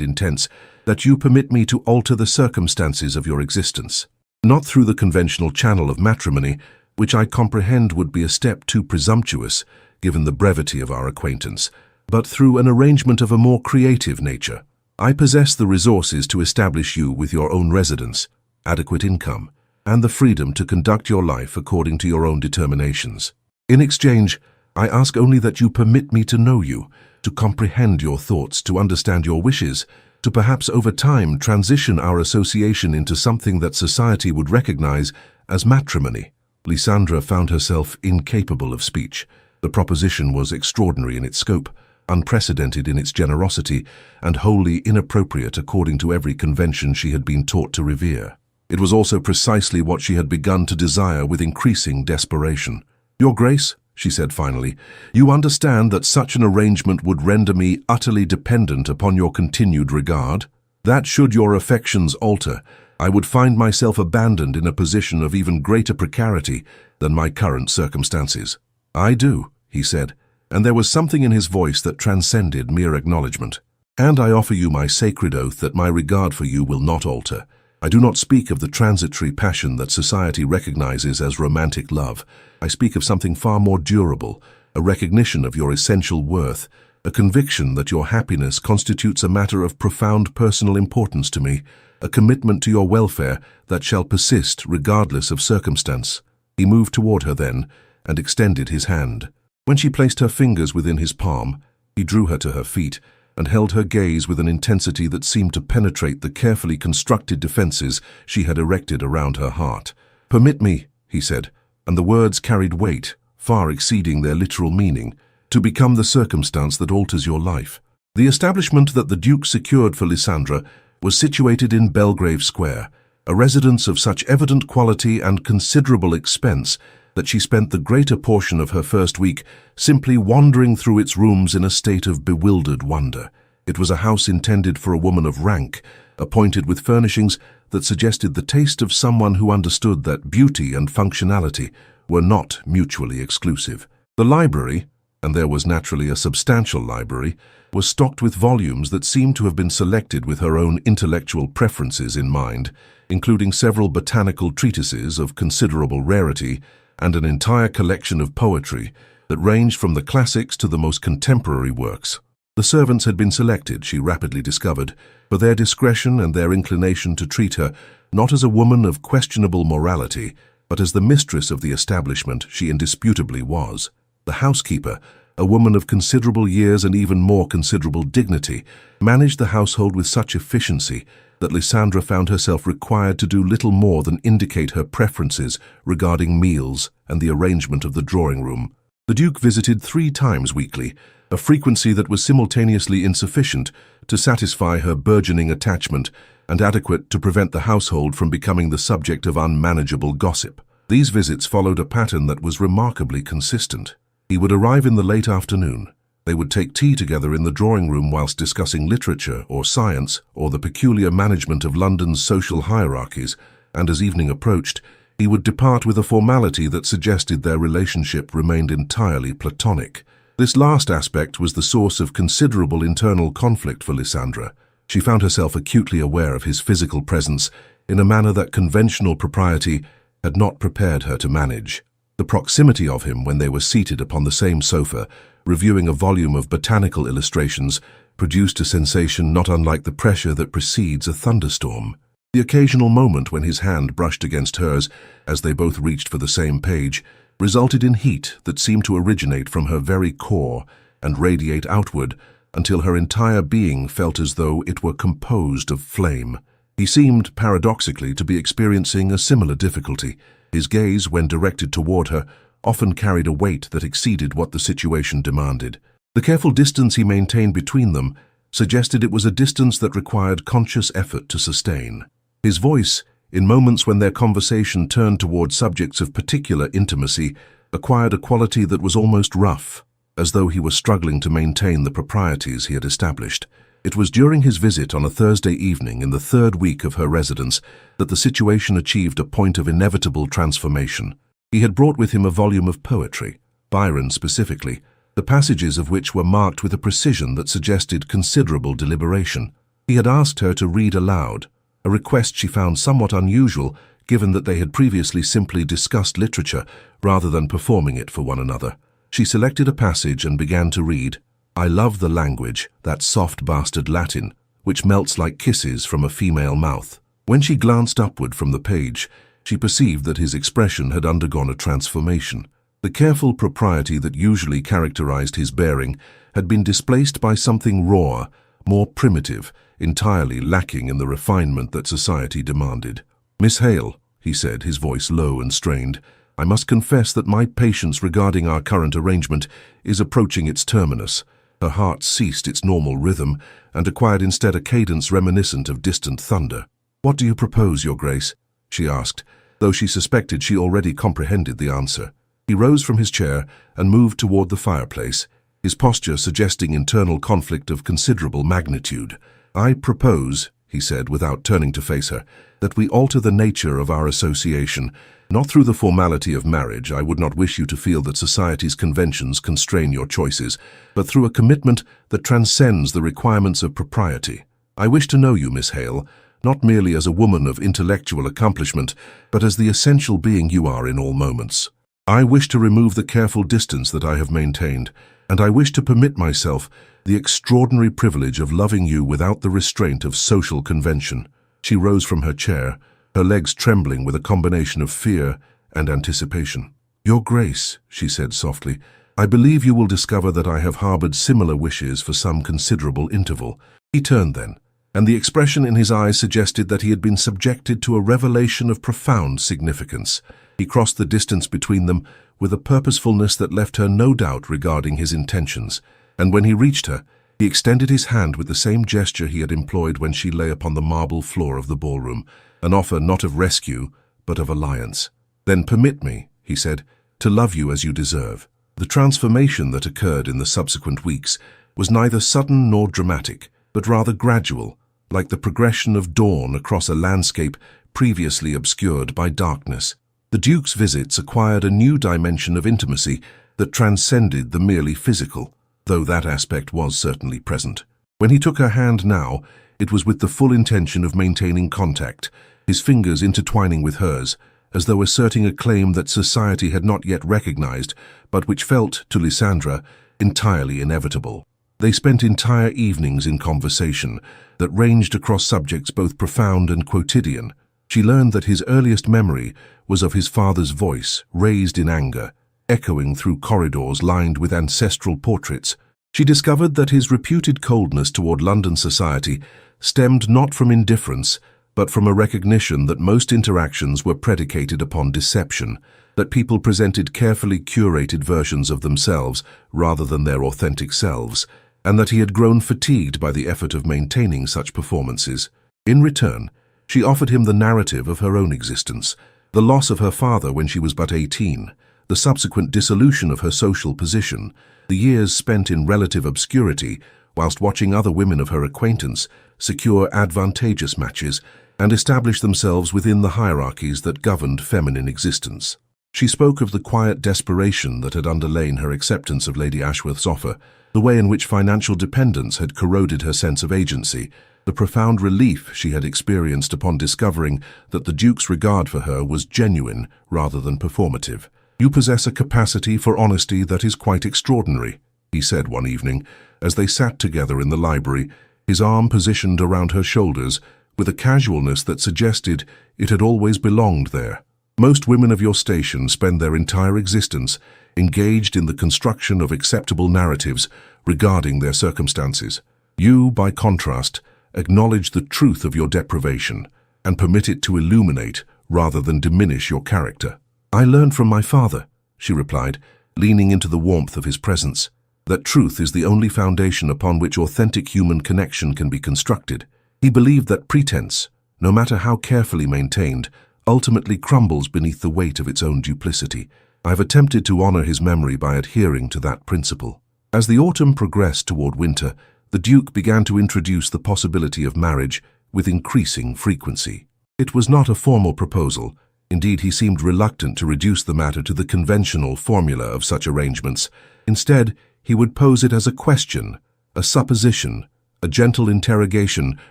intense, "that you permit me to alter the circumstances of your existence. Not through the conventional channel of matrimony, which I comprehend would be a step too presumptuous, given the brevity of our acquaintance, but through an arrangement of a more creative nature. I possess the resources to establish you with your own residence, adequate income, and the freedom to conduct your life according to your own determinations. In exchange, I ask only that you permit me to know you, to comprehend your thoughts, to understand your wishes, to perhaps over time transition our association into something that society would recognize as matrimony." Lysandra found herself incapable of speech. The proposition was extraordinary in its scope, unprecedented in its generosity, and wholly inappropriate according to every convention she had been taught to revere. It was also precisely what she had begun to desire with increasing desperation. "Your Grace," she said finally, "you understand that such an arrangement would render me utterly dependent upon your continued regard? That should your affections alter, I would find myself abandoned in a position of even greater precarity than my current circumstances." "I do," he said, and there was something in his voice that transcended mere acknowledgement. "And I offer you my sacred oath that my regard for you will not alter. I do not speak of the transitory passion that society recognizes as romantic love. I speak of something far more durable, a recognition of your essential worth, a conviction that your happiness constitutes a matter of profound personal importance to me, a commitment to your welfare that shall persist regardless of circumstance." He moved toward her then and extended his hand. When she placed her fingers within his palm, he drew her to her feet and held her gaze with an intensity that seemed to penetrate the carefully constructed defenses she had erected around her heart. "Permit me," he said, and the words carried weight, far exceeding their literal meaning, "to become the circumstance that alters your life." The establishment that the Duke secured for Lysandra was situated in Belgrave Square, a residence of such evident quality and considerable expense that she spent the greater portion of her first week simply wandering through its rooms in a state of bewildered wonder. It was a house intended for a woman of rank, appointed with furnishings that suggested the taste of someone who understood that beauty and functionality were not mutually exclusive. The library, and there was naturally a substantial library, was stocked with volumes that seemed to have been selected with her own intellectual preferences in mind, including several botanical treatises of considerable rarity and an entire collection of poetry that ranged from the classics to the most contemporary works. The servants had been selected, she rapidly discovered, for their discretion and their inclination to treat her not as a woman of questionable morality, but as the mistress of the establishment she indisputably was. The housekeeper, a woman of considerable years and even more considerable dignity, managed the household with such efficiency that Lysandra found herself required to do little more than indicate her preferences regarding meals and the arrangement of the drawing-room. The Duke visited 3 times weekly, a frequency that was simultaneously insufficient to satisfy her burgeoning attachment and adequate to prevent the household from becoming the subject of unmanageable gossip. These visits followed a pattern that was remarkably consistent. He would arrive in the late afternoon. They would take tea together in the drawing-room whilst discussing literature or science or the peculiar management of London's social hierarchies, and as evening approached, he would depart with a formality that suggested their relationship remained entirely platonic. This last aspect was the source of considerable internal conflict for Lysandra. She found herself acutely aware of his physical presence in a manner that conventional propriety had not prepared her to manage. The proximity of him when they were seated upon the same sofa, reviewing a volume of botanical illustrations, produced a sensation not unlike the pressure that precedes a thunderstorm. The occasional moment when his hand brushed against hers as they both reached for the same page resulted in heat that seemed to originate from her very core and radiate outward until her entire being felt as though it were composed of flame. He seemed, paradoxically, to be experiencing a similar difficulty. His gaze, when directed toward her, often carried a weight that exceeded what the situation demanded. The careful distance he maintained between them suggested it was a distance that required conscious effort to sustain. His voice, in moments when their conversation turned toward subjects of particular intimacy, acquired a quality that was almost rough. as though he were struggling to maintain the proprieties he had established. It was during his visit on a Thursday evening in the third week of her residence that the situation achieved a point of inevitable transformation. He had brought with him a volume of poetry, Byron specifically, the passages of which were marked with a precision that suggested considerable deliberation. He had asked her to read aloud, a request she found somewhat unusual given that they had previously simply discussed literature rather than performing it for one another. She selected a passage and began to read, "I love the language, that soft bastard Latin, which melts like kisses from a female mouth." When she glanced upward from the page, she perceived that his expression had undergone a transformation. The careful propriety that usually characterized his bearing had been displaced by something raw, more primitive, entirely lacking in the refinement that society demanded. "Miss Hale," he said, his voice low and strained, "I must confess that my patience regarding our current arrangement is approaching its terminus." Her heart ceased its normal rhythm and acquired instead a cadence reminiscent of distant thunder. "What do you propose, Your Grace?" she asked, though she suspected she already comprehended the answer. He rose from his chair and moved toward the fireplace, his posture suggesting internal conflict of considerable magnitude. "I propose," he said without turning to face her, "that we alter the nature of our association. Not through the formality of marriage, I would not wish you to feel that society's conventions constrain your choices, but through a commitment that transcends the requirements of propriety. I wish to know you, Miss Hale, not merely as a woman of intellectual accomplishment, but as the essential being you are in all moments. I wish to remove the careful distance that I have maintained, and I wish to permit myself the extraordinary privilege of loving you without the restraint of social convention." She rose from her chair, her legs trembling with a combination of fear and anticipation. "Your Grace," she said softly, "I believe you will discover that I have harbored similar wishes for some considerable interval." He turned then, and the expression in his eyes suggested that he had been subjected to a revelation of profound significance. He crossed the distance between them with a purposefulness that left her no doubt regarding his intentions, and when he reached her, he extended his hand with the same gesture he had employed when she lay upon the marble floor of the ballroom, an offer not of rescue, but of alliance. "Then permit me," he said, "to love you as you deserve." The transformation that occurred in the subsequent weeks was neither sudden nor dramatic, but rather gradual, like the progression of dawn across a landscape previously obscured by darkness. The Duke's visits acquired a new dimension of intimacy that transcended the merely physical, though that aspect was certainly present. When he took her hand now, it was with the full intention of maintaining contact, his fingers intertwining with hers, as though asserting a claim that society had not yet recognized, but which felt, to Lysandra, entirely inevitable. They spent entire evenings in conversation that ranged across subjects both profound and quotidian. She learned that his earliest memory was of his father's voice, raised in anger, echoing through corridors lined with ancestral portraits. She discovered that his reputed coldness toward London society stemmed not from indifference, but from a recognition that most interactions were predicated upon deception, that people presented carefully curated versions of themselves rather than their authentic selves, and that he had grown fatigued by the effort of maintaining such performances. In return, she offered him the narrative of her own existence, the loss of her father when she was but 18, the subsequent dissolution of her social position, the years spent in relative obscurity whilst watching other women of her acquaintance secure advantageous matches and establish themselves within the hierarchies that governed feminine existence. She spoke of the quiet desperation that had underlain her acceptance of Lady Ashworth's offer, the way in which financial dependence had corroded her sense of agency, the profound relief she had experienced upon discovering that the Duke's regard for her was genuine rather than performative. "You possess a capacity for honesty that is quite extraordinary," he said one evening, as they sat together in the library, his arm positioned around her shoulders with a casualness that suggested it had always belonged there. "Most women of your station spend their entire existence engaged in the construction of acceptable narratives regarding their circumstances. You, by contrast, acknowledge the truth of your deprivation and permit it to illuminate rather than diminish your character." "I learned from my father," she replied, leaning into the warmth of his presence, "that truth is the only foundation upon which authentic human connection can be constructed. He believed that pretense, no matter how carefully maintained, ultimately crumbles beneath the weight of its own duplicity. I have attempted to honor his memory by adhering to that principle." As the autumn progressed toward winter, the Duke began to introduce the possibility of marriage with increasing frequency. It was not a formal proposal. Indeed, he seemed reluctant to reduce the matter to the conventional formula of such arrangements. Instead, he would pose it as a question, a supposition, a gentle interrogation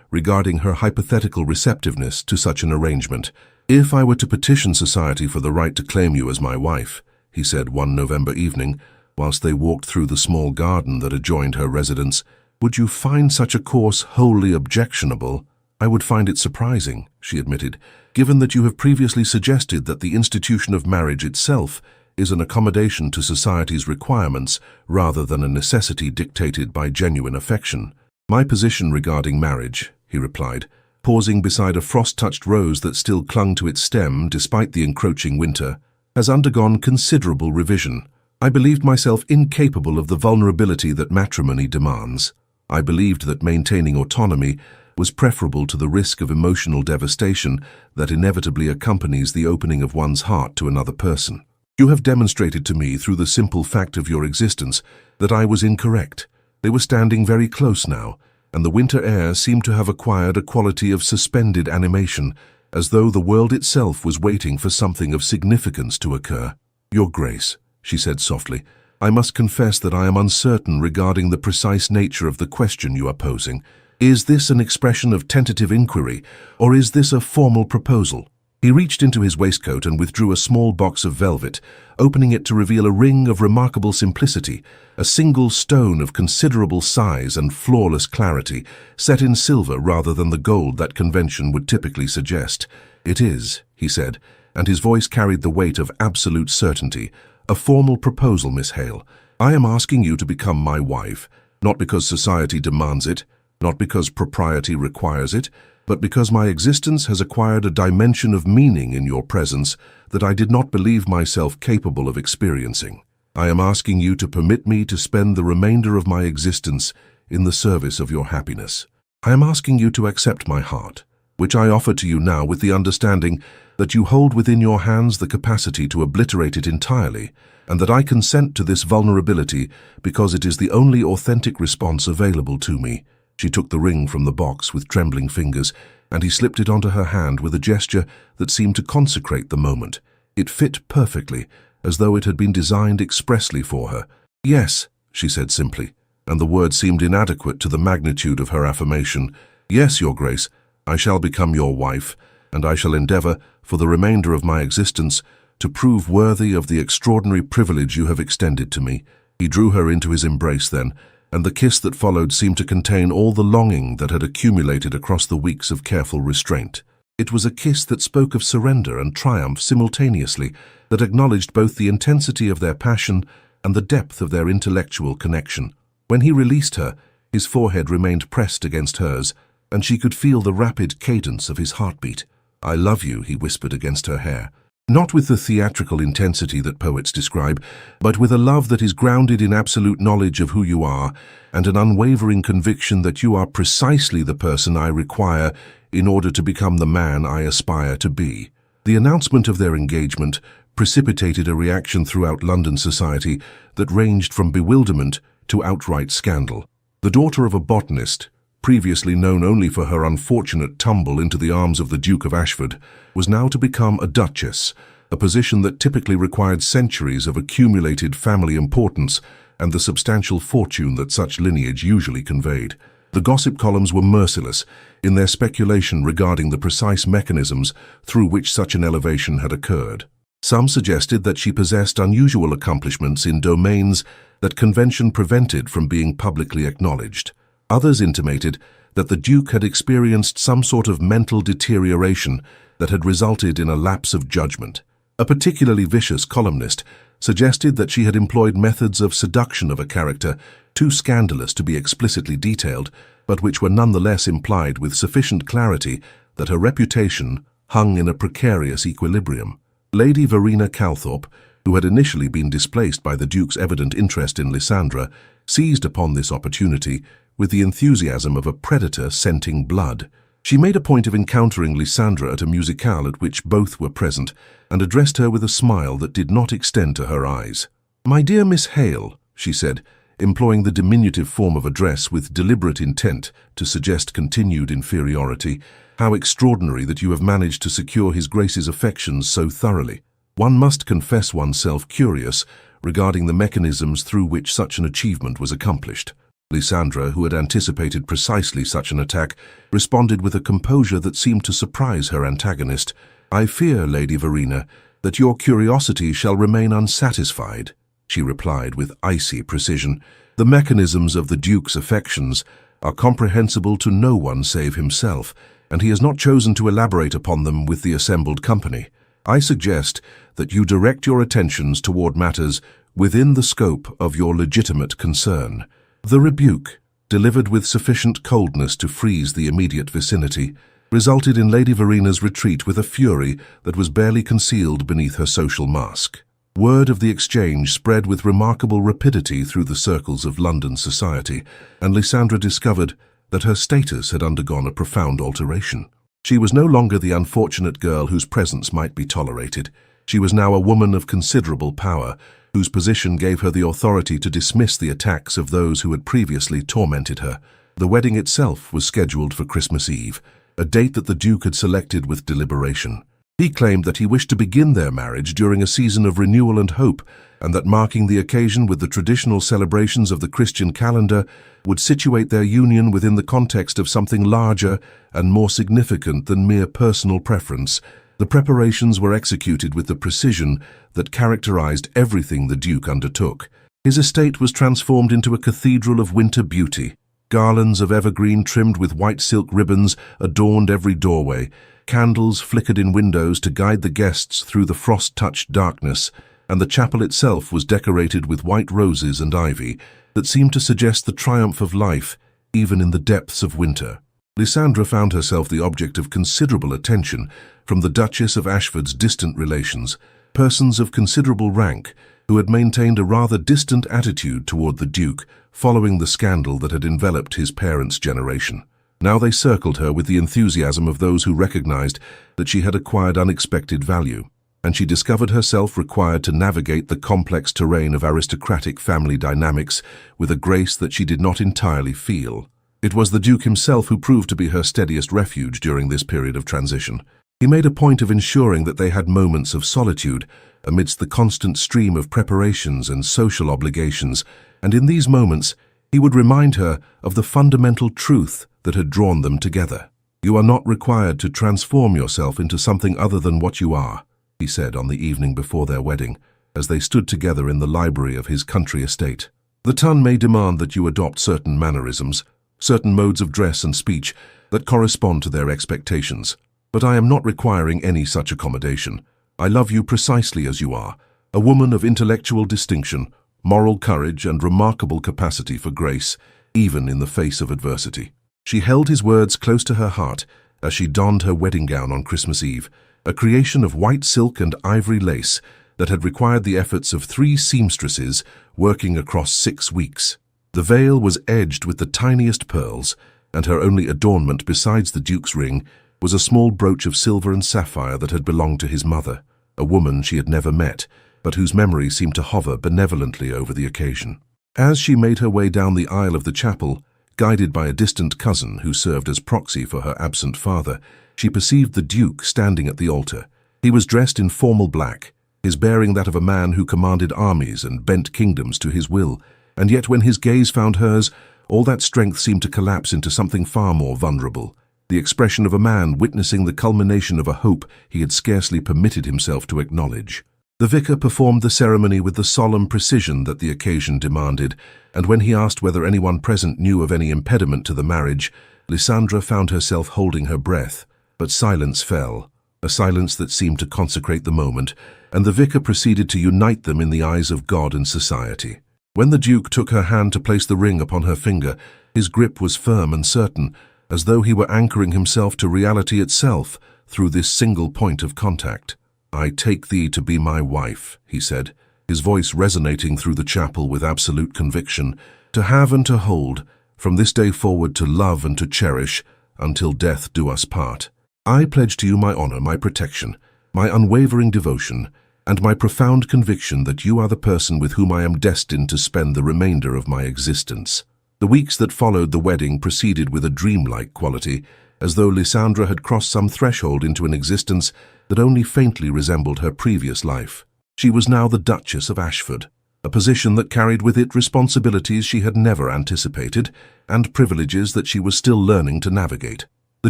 regarding her hypothetical receptiveness to such an arrangement. "If I were to petition society for the right to claim you as my wife," he said one November evening, whilst they walked through the small garden that adjoined her residence, "would you find such a course wholly objectionable?" "I would find it surprising," she admitted, "given that you have previously suggested that the institution of marriage itself is an accommodation to society's requirements rather than a necessity dictated by genuine affection." "My position regarding marriage," he replied, pausing beside a frost-touched rose that still clung to its stem despite the encroaching winter, "has undergone considerable revision. I believed myself incapable of the vulnerability that matrimony demands. I believed that maintaining autonomy was preferable to the risk of emotional devastation that inevitably accompanies the opening of one's heart to another person. You have demonstrated to me through the simple fact of your existence that I was incorrect. They were standing very close now, and the winter air seemed to have acquired a quality of suspended animation, as though the world itself was waiting for something of significance to occur. Your Grace," she said softly, "I must confess that I am uncertain regarding the precise nature of the question you are posing. Is this an expression of tentative inquiry, or is this a formal proposal?" He reached into his waistcoat and withdrew a small box of velvet, opening it to reveal a ring of remarkable simplicity, a single stone of considerable size and flawless clarity, set in silver rather than the gold that convention would typically suggest. "It is," he said, and his voice carried the weight of absolute certainty, "a formal proposal, Miss Hale. I am asking you to become my wife, not because society demands it, not because propriety requires it, but because my existence has acquired a dimension of meaning in your presence that I did not believe myself capable of experiencing. I am asking you to permit me to spend the remainder of my existence in the service of your happiness. I am asking you to accept my heart, which I offer to you now with the understanding that you hold within your hands the capacity to obliterate it entirely, and that I consent to this vulnerability because it is the only authentic response available to me." She took the ring from the box with trembling fingers, and he slipped it onto her hand with a gesture that seemed to consecrate the moment. It fit perfectly, as though it had been designed expressly for her. "Yes," she said simply, and the word seemed inadequate to the magnitude of her affirmation. "Yes, Your Grace, I shall become your wife, and I shall endeavor, for the remainder of my existence, to prove worthy of the extraordinary privilege you have extended to me." He drew her into his embrace then, and the kiss that followed seemed to contain all the longing that had accumulated across the weeks of careful restraint. It was a kiss that spoke of surrender and triumph simultaneously, that acknowledged both the intensity of their passion and the depth of their intellectual connection. When he released her, his forehead remained pressed against hers, and she could feel the rapid cadence of his heartbeat. "I love you," he whispered against her hair. Not with the theatrical intensity that poets describe, but with a love that is grounded in absolute knowledge of who you are and an unwavering conviction that you are precisely the person I require in order to become the man I aspire to be. The announcement of their engagement precipitated a reaction throughout London society that ranged from bewilderment to outright scandal. The daughter of a botanist, previously known only for her unfortunate tumble into the arms of the Duke of Ashford, was now to become a duchess, a position that typically required centuries of accumulated family importance and the substantial fortune that such lineage usually conveyed. The gossip columns were merciless in their speculation regarding the precise mechanisms through which such an elevation had occurred. Some suggested that she possessed unusual accomplishments in domains that convention prevented from being publicly acknowledged. Others intimated that the Duke had experienced some sort of mental deterioration that had resulted in a lapse of judgment. A particularly vicious columnist suggested that she had employed methods of seduction of a character too scandalous to be explicitly detailed, but which were nonetheless implied with sufficient clarity that her reputation hung in a precarious equilibrium. Lady Verena Calthorpe, who had initially been displaced by the Duke's evident interest in Lysandra, seized upon this opportunity with the enthusiasm of a predator scenting blood. She made a point of encountering Lysandra at a musicale at which both were present, and addressed her with a smile that did not extend to her eyes. "My dear Miss Hale," she said, employing the diminutive form of address with deliberate intent to suggest continued inferiority. How extraordinary that you have managed to secure His Grace's affections so thoroughly. One must confess oneself curious regarding the mechanisms through which such an achievement was accomplished. Lysandra, who had anticipated precisely such an attack, responded with a composure that seemed to surprise her antagonist. "I fear, Lady Verena, that your curiosity shall remain unsatisfied," she replied with icy precision. "The mechanisms of the Duke's affections are comprehensible to no one save himself, and he has not chosen to elaborate upon them with the assembled company. I suggest that you direct your attentions toward matters within the scope of your legitimate concern." The rebuke, delivered with sufficient coldness to freeze the immediate vicinity, resulted in Lady Verena's retreat with a fury that was barely concealed beneath her social mask. Word of the exchange spread with remarkable rapidity through the circles of London society, and Lysandra discovered that her status had undergone a profound alteration. She was no longer the unfortunate girl whose presence might be tolerated. She was now a woman of considerable power, whose position gave her the authority to dismiss the attacks of those who had previously tormented her. The wedding itself was scheduled for Christmas Eve, a date that the Duke had selected with deliberation. He claimed that he wished to begin their marriage during a season of renewal and hope, and that marking the occasion with the traditional celebrations of the Christian calendar would situate their union within the context of something larger and more significant than mere personal preference. The preparations were executed with the precision that characterized everything the Duke undertook. His estate was transformed into a cathedral of winter beauty. Garlands of evergreen trimmed with white silk ribbons adorned every doorway. Candles flickered in windows to guide the guests through the frost-touched darkness, and the chapel itself was decorated with white roses and ivy that seemed to suggest the triumph of life, even in the depths of winter. Lysandra found herself the object of considerable attention from the Duchess of Ashford's distant relations, persons of considerable rank who had maintained a rather distant attitude toward the Duke following the scandal that had enveloped his parents' generation. Now they circled her with the enthusiasm of those who recognized that she had acquired unexpected value, and she discovered herself required to navigate the complex terrain of aristocratic family dynamics with a grace that she did not entirely feel. It was the Duke himself who proved to be her steadiest refuge during this period of transition. He made a point of ensuring that they had moments of solitude amidst the constant stream of preparations and social obligations, and in these moments he would remind her of the fundamental truth that had drawn them together. "You are not required to transform yourself into something other than what you are," he said on the evening before their wedding, as they stood together in the library of his country estate. "The ton may demand that you adopt certain mannerisms, certain modes of dress and speech that correspond to their expectations, but I am not requiring any such accommodation. I love you precisely as you are, a woman of intellectual distinction, moral courage, and remarkable capacity for grace, even in the face of adversity." She held his words close to her heart as she donned her wedding gown on Christmas Eve, a creation of white silk and ivory lace that had required the efforts of 3 seamstresses working across 6 weeks. The veil was edged with the tiniest pearls, and her only adornment besides the Duke's ring was a small brooch of silver and sapphire that had belonged to his mother, a woman she had never met, but whose memory seemed to hover benevolently over the occasion. As she made her way down the aisle of the chapel, guided by a distant cousin who served as proxy for her absent father, she perceived the Duke standing at the altar. He was dressed in formal black, his bearing that of a man who commanded armies and bent kingdoms to his will, and yet when his gaze found hers, all that strength seemed to collapse into something far more vulnerable, the expression of a man witnessing the culmination of a hope he had scarcely permitted himself to acknowledge. The vicar performed the ceremony with the solemn precision that the occasion demanded, and when he asked whether anyone present knew of any impediment to the marriage, Lysandra found herself holding her breath, but silence fell, a silence that seemed to consecrate the moment, and the vicar proceeded to unite them in the eyes of God and society. When the Duke took her hand to place the ring upon her finger, his grip was firm and certain, as though he were anchoring himself to reality itself through this single point of contact. "I take thee to be my wife," he said, his voice resonating through the chapel with absolute conviction, "to have and to hold, from this day forward to love and to cherish, until death do us part. I pledge to you my honor, my protection, my unwavering devotion, and my profound conviction that you are the person with whom I am destined to spend the remainder of my existence." The weeks that followed the wedding proceeded with a dreamlike quality, as though Lysandra had crossed some threshold into an existence that only faintly resembled her previous life. She was now the Duchess of Ashford, a position that carried with it responsibilities she had never anticipated and privileges that she was still learning to navigate. The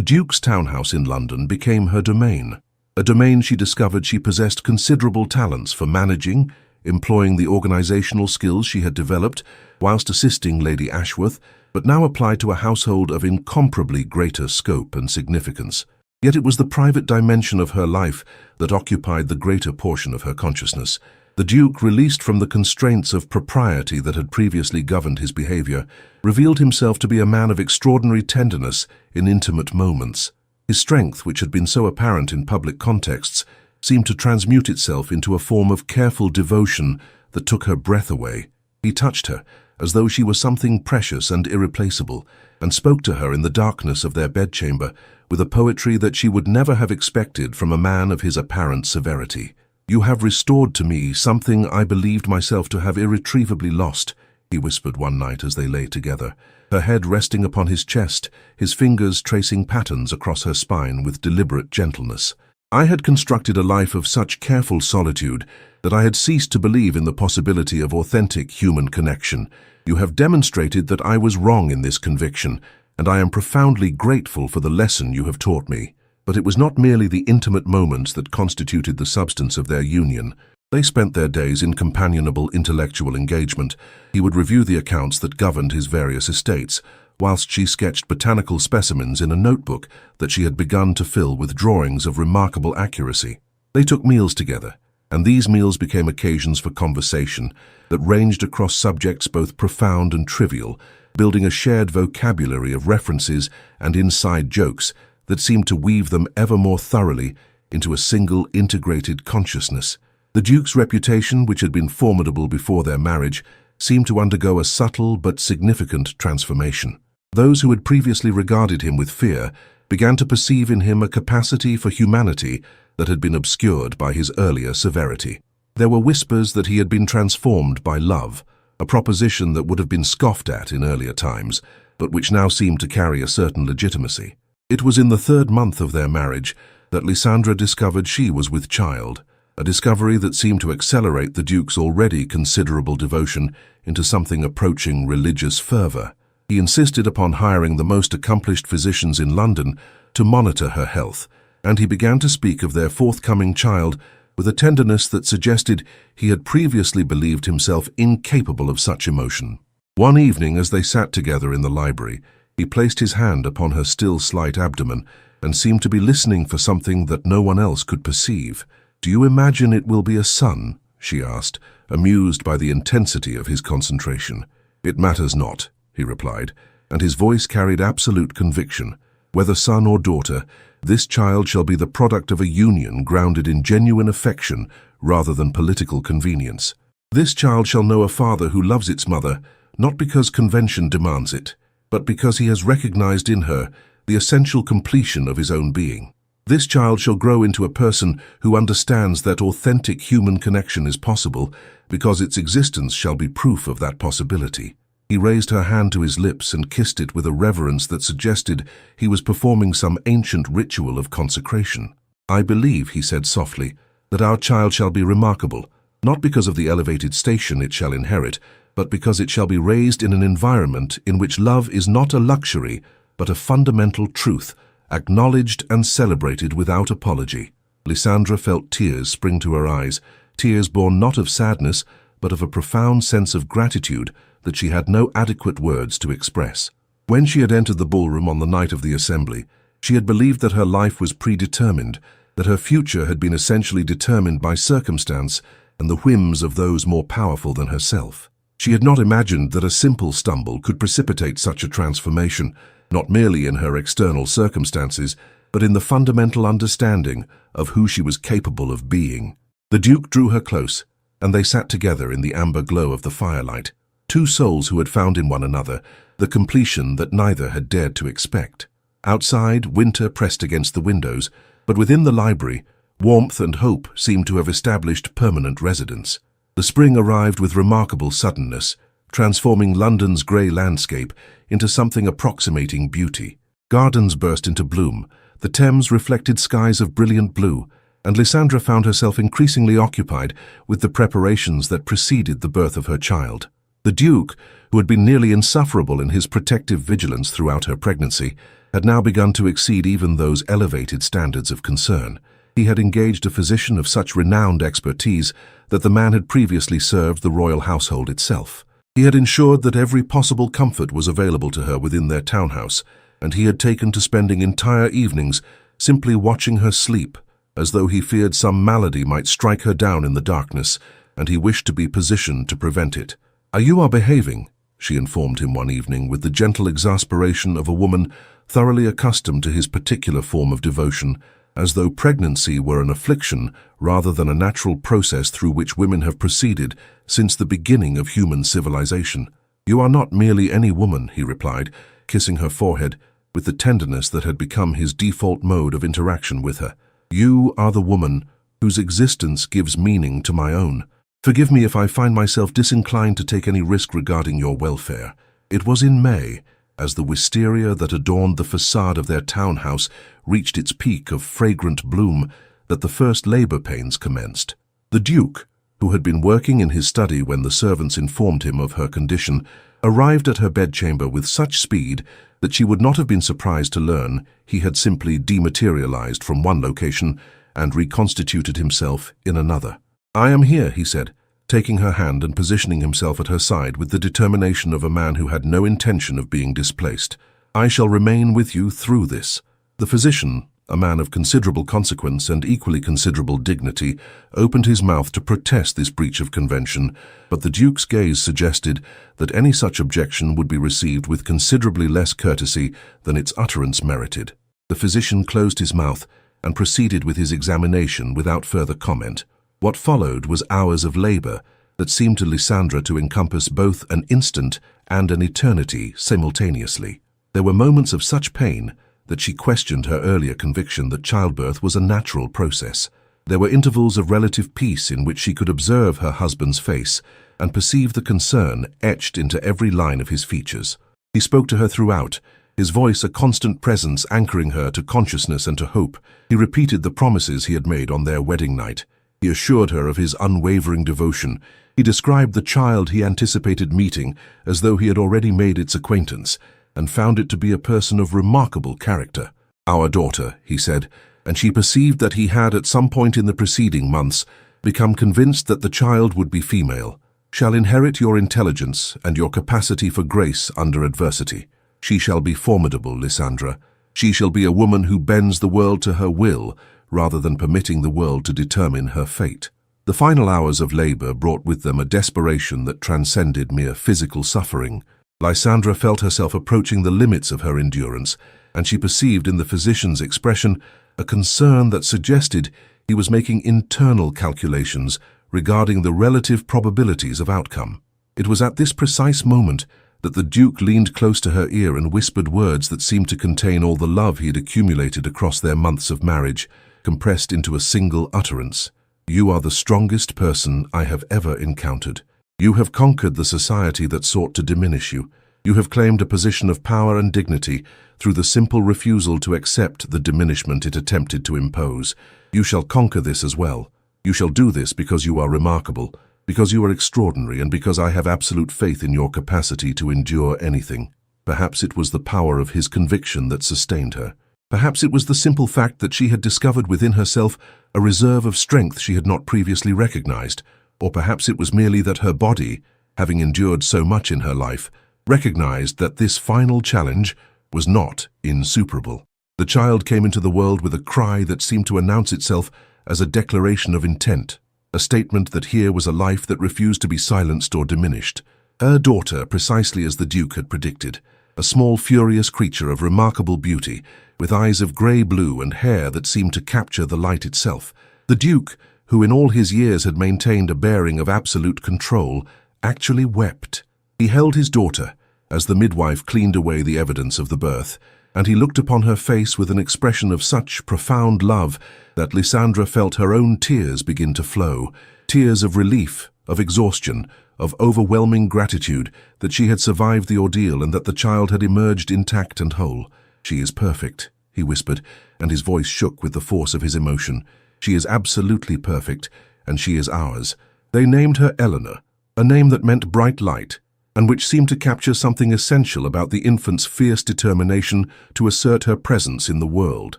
Duke's townhouse in London became her domain, a domain she discovered she possessed considerable talents for managing, employing the organizational skills she had developed whilst assisting Lady Ashworth, but now applied to a household of incomparably greater scope and significance. Yet it was the private dimension of her life that occupied the greater portion of her consciousness. The Duke, released from the constraints of propriety that had previously governed his behavior, revealed himself to be a man of extraordinary tenderness in intimate moments. His strength, which had been so apparent in public contexts, seemed to transmute itself into a form of careful devotion that took her breath away. He touched her, as though she was something precious and irreplaceable, and spoke to her in the darkness of their bedchamber with a poetry that she would never have expected from a man of his apparent severity. "You have restored to me something I believed myself to have irretrievably lost," he whispered one night as they lay together, her head resting upon his chest, his fingers tracing patterns across her spine with deliberate gentleness. "I had constructed a life of such careful solitude that I had ceased to believe in the possibility of authentic human connection. You have demonstrated that I was wrong in this conviction, and I am profoundly grateful for the lesson you have taught me." But it was not merely the intimate moments that constituted the substance of their union. They spent their days in companionable intellectual engagement. He would review the accounts that governed his various estates, whilst she sketched botanical specimens in a notebook that she had begun to fill with drawings of remarkable accuracy. They took meals together, and these meals became occasions for conversation that ranged across subjects both profound and trivial, building a shared vocabulary of references and inside jokes that seemed to weave them ever more thoroughly into a single integrated consciousness. The Duke's reputation, which had been formidable before their marriage, seemed to undergo a subtle but significant transformation. Those who had previously regarded him with fear began to perceive in him a capacity for humanity that had been obscured by his earlier severity. There were whispers that he had been transformed by love, a proposition that would have been scoffed at in earlier times, but which now seemed to carry a certain legitimacy. It was in the 3rd month of their marriage that Lysandra discovered she was with child, a discovery that seemed to accelerate the Duke's already considerable devotion into something approaching religious fervor. He insisted upon hiring the most accomplished physicians in London to monitor her health, and he began to speak of their forthcoming child with a tenderness that suggested he had previously believed himself incapable of such emotion. One evening, as they sat together in the library, he placed his hand upon her still slight abdomen and seemed to be listening for something that no one else could perceive. "Do you imagine it will be a son?" she asked, amused by the intensity of his concentration. "It matters not," he replied, and his voice carried absolute conviction. "Whether son or daughter, this child shall be the product of a union grounded in genuine affection rather than political convenience. This child shall know a father who loves its mother, not because convention demands it, but because he has recognized in her the essential completion of his own being. This child shall grow into a person who understands that authentic human connection is possible because its existence shall be proof of that possibility." He raised her hand to his lips and kissed it with a reverence that suggested he was performing some ancient ritual of consecration. "I believe," he said softly, "that our child shall be remarkable, not because of the elevated station it shall inherit, but because it shall be raised in an environment in which love is not a luxury, but a fundamental truth, acknowledged and celebrated without apology." Lysandra felt tears spring to her eyes, tears born not of sadness, but of a profound sense of gratitude that she had no adequate words to express. When she had entered the ballroom on the night of the assembly, she had believed that her life was predetermined, that her future had been essentially determined by circumstance and the whims of those more powerful than herself. She had not imagined that a simple stumble could precipitate such a transformation, not merely in her external circumstances, but in the fundamental understanding of who she was capable of being. The Duke drew her close, and they sat together in the amber glow of the firelight, two souls who had found in one another the completion that neither had dared to expect. Outside, winter pressed against the windows, but within the library, Warmth and hope seemed to have established permanent residence. The spring arrived with remarkable suddenness, transforming London's grey landscape into something approximating beauty. Gardens burst into bloom, the Thames reflected skies of brilliant blue, and Lysandra found herself increasingly occupied with the preparations that preceded the birth of her child. The Duke, who had been nearly insufferable in his protective vigilance throughout her pregnancy, had now begun to exceed even those elevated standards of concern. He had engaged a physician of such renowned expertise that the man had previously served the royal household itself. He had ensured that every possible comfort was available to her within their townhouse, and he had taken to spending entire evenings simply watching her sleep, as though he feared some malady might strike her down in the darkness, and he wished to be positioned to prevent it. "You are behaving," she informed him one evening with the gentle exasperation of a woman thoroughly accustomed to his particular form of devotion, as though pregnancy were an affliction rather than a natural process through which women have proceeded since the beginning of human civilization. "You are not merely any woman," he replied, kissing her forehead with the tenderness that had become his default mode of interaction with her. "You are the woman whose existence gives meaning to my own. Forgive me if I find myself disinclined to take any risk regarding your welfare." It was in May, as the wisteria that adorned the facade of their townhouse reached its peak of fragrant bloom, that the first labor pains commenced. The Duke, who had been working in his study when the servants informed him of her condition, arrived at her bedchamber with such speed that she would not have been surprised to learn he had simply dematerialized from one location and reconstituted himself in another. "I am here," he said, taking her hand and positioning himself at her side with the determination of a man who had no intention of being displaced. "I shall remain with you through this." The physician, a man of considerable consequence and equally considerable dignity, opened his mouth to protest this breach of convention, but the Duke's gaze suggested that any such objection would be received with considerably less courtesy than its utterance merited. The physician closed his mouth and proceeded with his examination without further comment. What followed was hours of labor that seemed to Lysandra to encompass both an instant and an eternity simultaneously. There were moments of such pain that she questioned her earlier conviction that childbirth was a natural process. There were intervals of relative peace in which she could observe her husband's face and perceive the concern etched into every line of his features. He spoke to her throughout, his voice a constant presence anchoring her to consciousness and to hope. He repeated the promises he had made on their wedding night. He assured her of his unwavering devotion. He described the child he anticipated meeting as though he had already made its acquaintance, and found it to be a person of remarkable character. "Our daughter," he said, and she perceived that he had at some point in the preceding months become convinced that the child would be female, "shall inherit your intelligence and your capacity for grace under adversity. She shall be formidable, Lysandra. She shall be a woman who bends the world to her will, rather than permitting the world to determine her fate." The final hours of labor brought with them a desperation that transcended mere physical suffering. Lysandra felt herself approaching the limits of her endurance, and she perceived in the physician's expression a concern that suggested he was making internal calculations regarding the relative probabilities of outcome. It was at this precise moment that the Duke leaned close to her ear and whispered words that seemed to contain all the love he had accumulated across their months of marriage, compressed into a single utterance. "You are the strongest person I have ever encountered. You have conquered the society that sought to diminish you. You have claimed a position of power and dignity through the simple refusal to accept the diminishment it attempted to impose. You shall conquer this as well. You shall do this because you are remarkable, because you are extraordinary, and because I have absolute faith in your capacity to endure anything." Perhaps it was the power of his conviction that sustained her. Perhaps it was the simple fact that she had discovered within herself a reserve of strength she had not previously recognized. Or perhaps it was merely that her body, having endured so much in her life, recognized that this final challenge was not insuperable. The child came into the world with a cry that seemed to announce itself as a declaration of intent, a statement that here was a life that refused to be silenced or diminished. Her daughter, precisely as the Duke had predicted, a small, furious creature of remarkable beauty, with eyes of grey-blue and hair that seemed to capture the light itself. The Duke, who in all his years had maintained a bearing of absolute control, actually wept. He held his daughter as the midwife cleaned away the evidence of the birth, and he looked upon her face with an expression of such profound love that Lysandra felt her own tears begin to flow, tears of relief, of exhaustion, of overwhelming gratitude that she had survived the ordeal and that the child had emerged intact and whole. "She is perfect," he whispered, and his voice shook with the force of his emotion. "She is absolutely perfect, and she is ours." They named her Eleanor, a name that meant bright light, and which seemed to capture something essential about the infant's fierce determination to assert her presence in the world.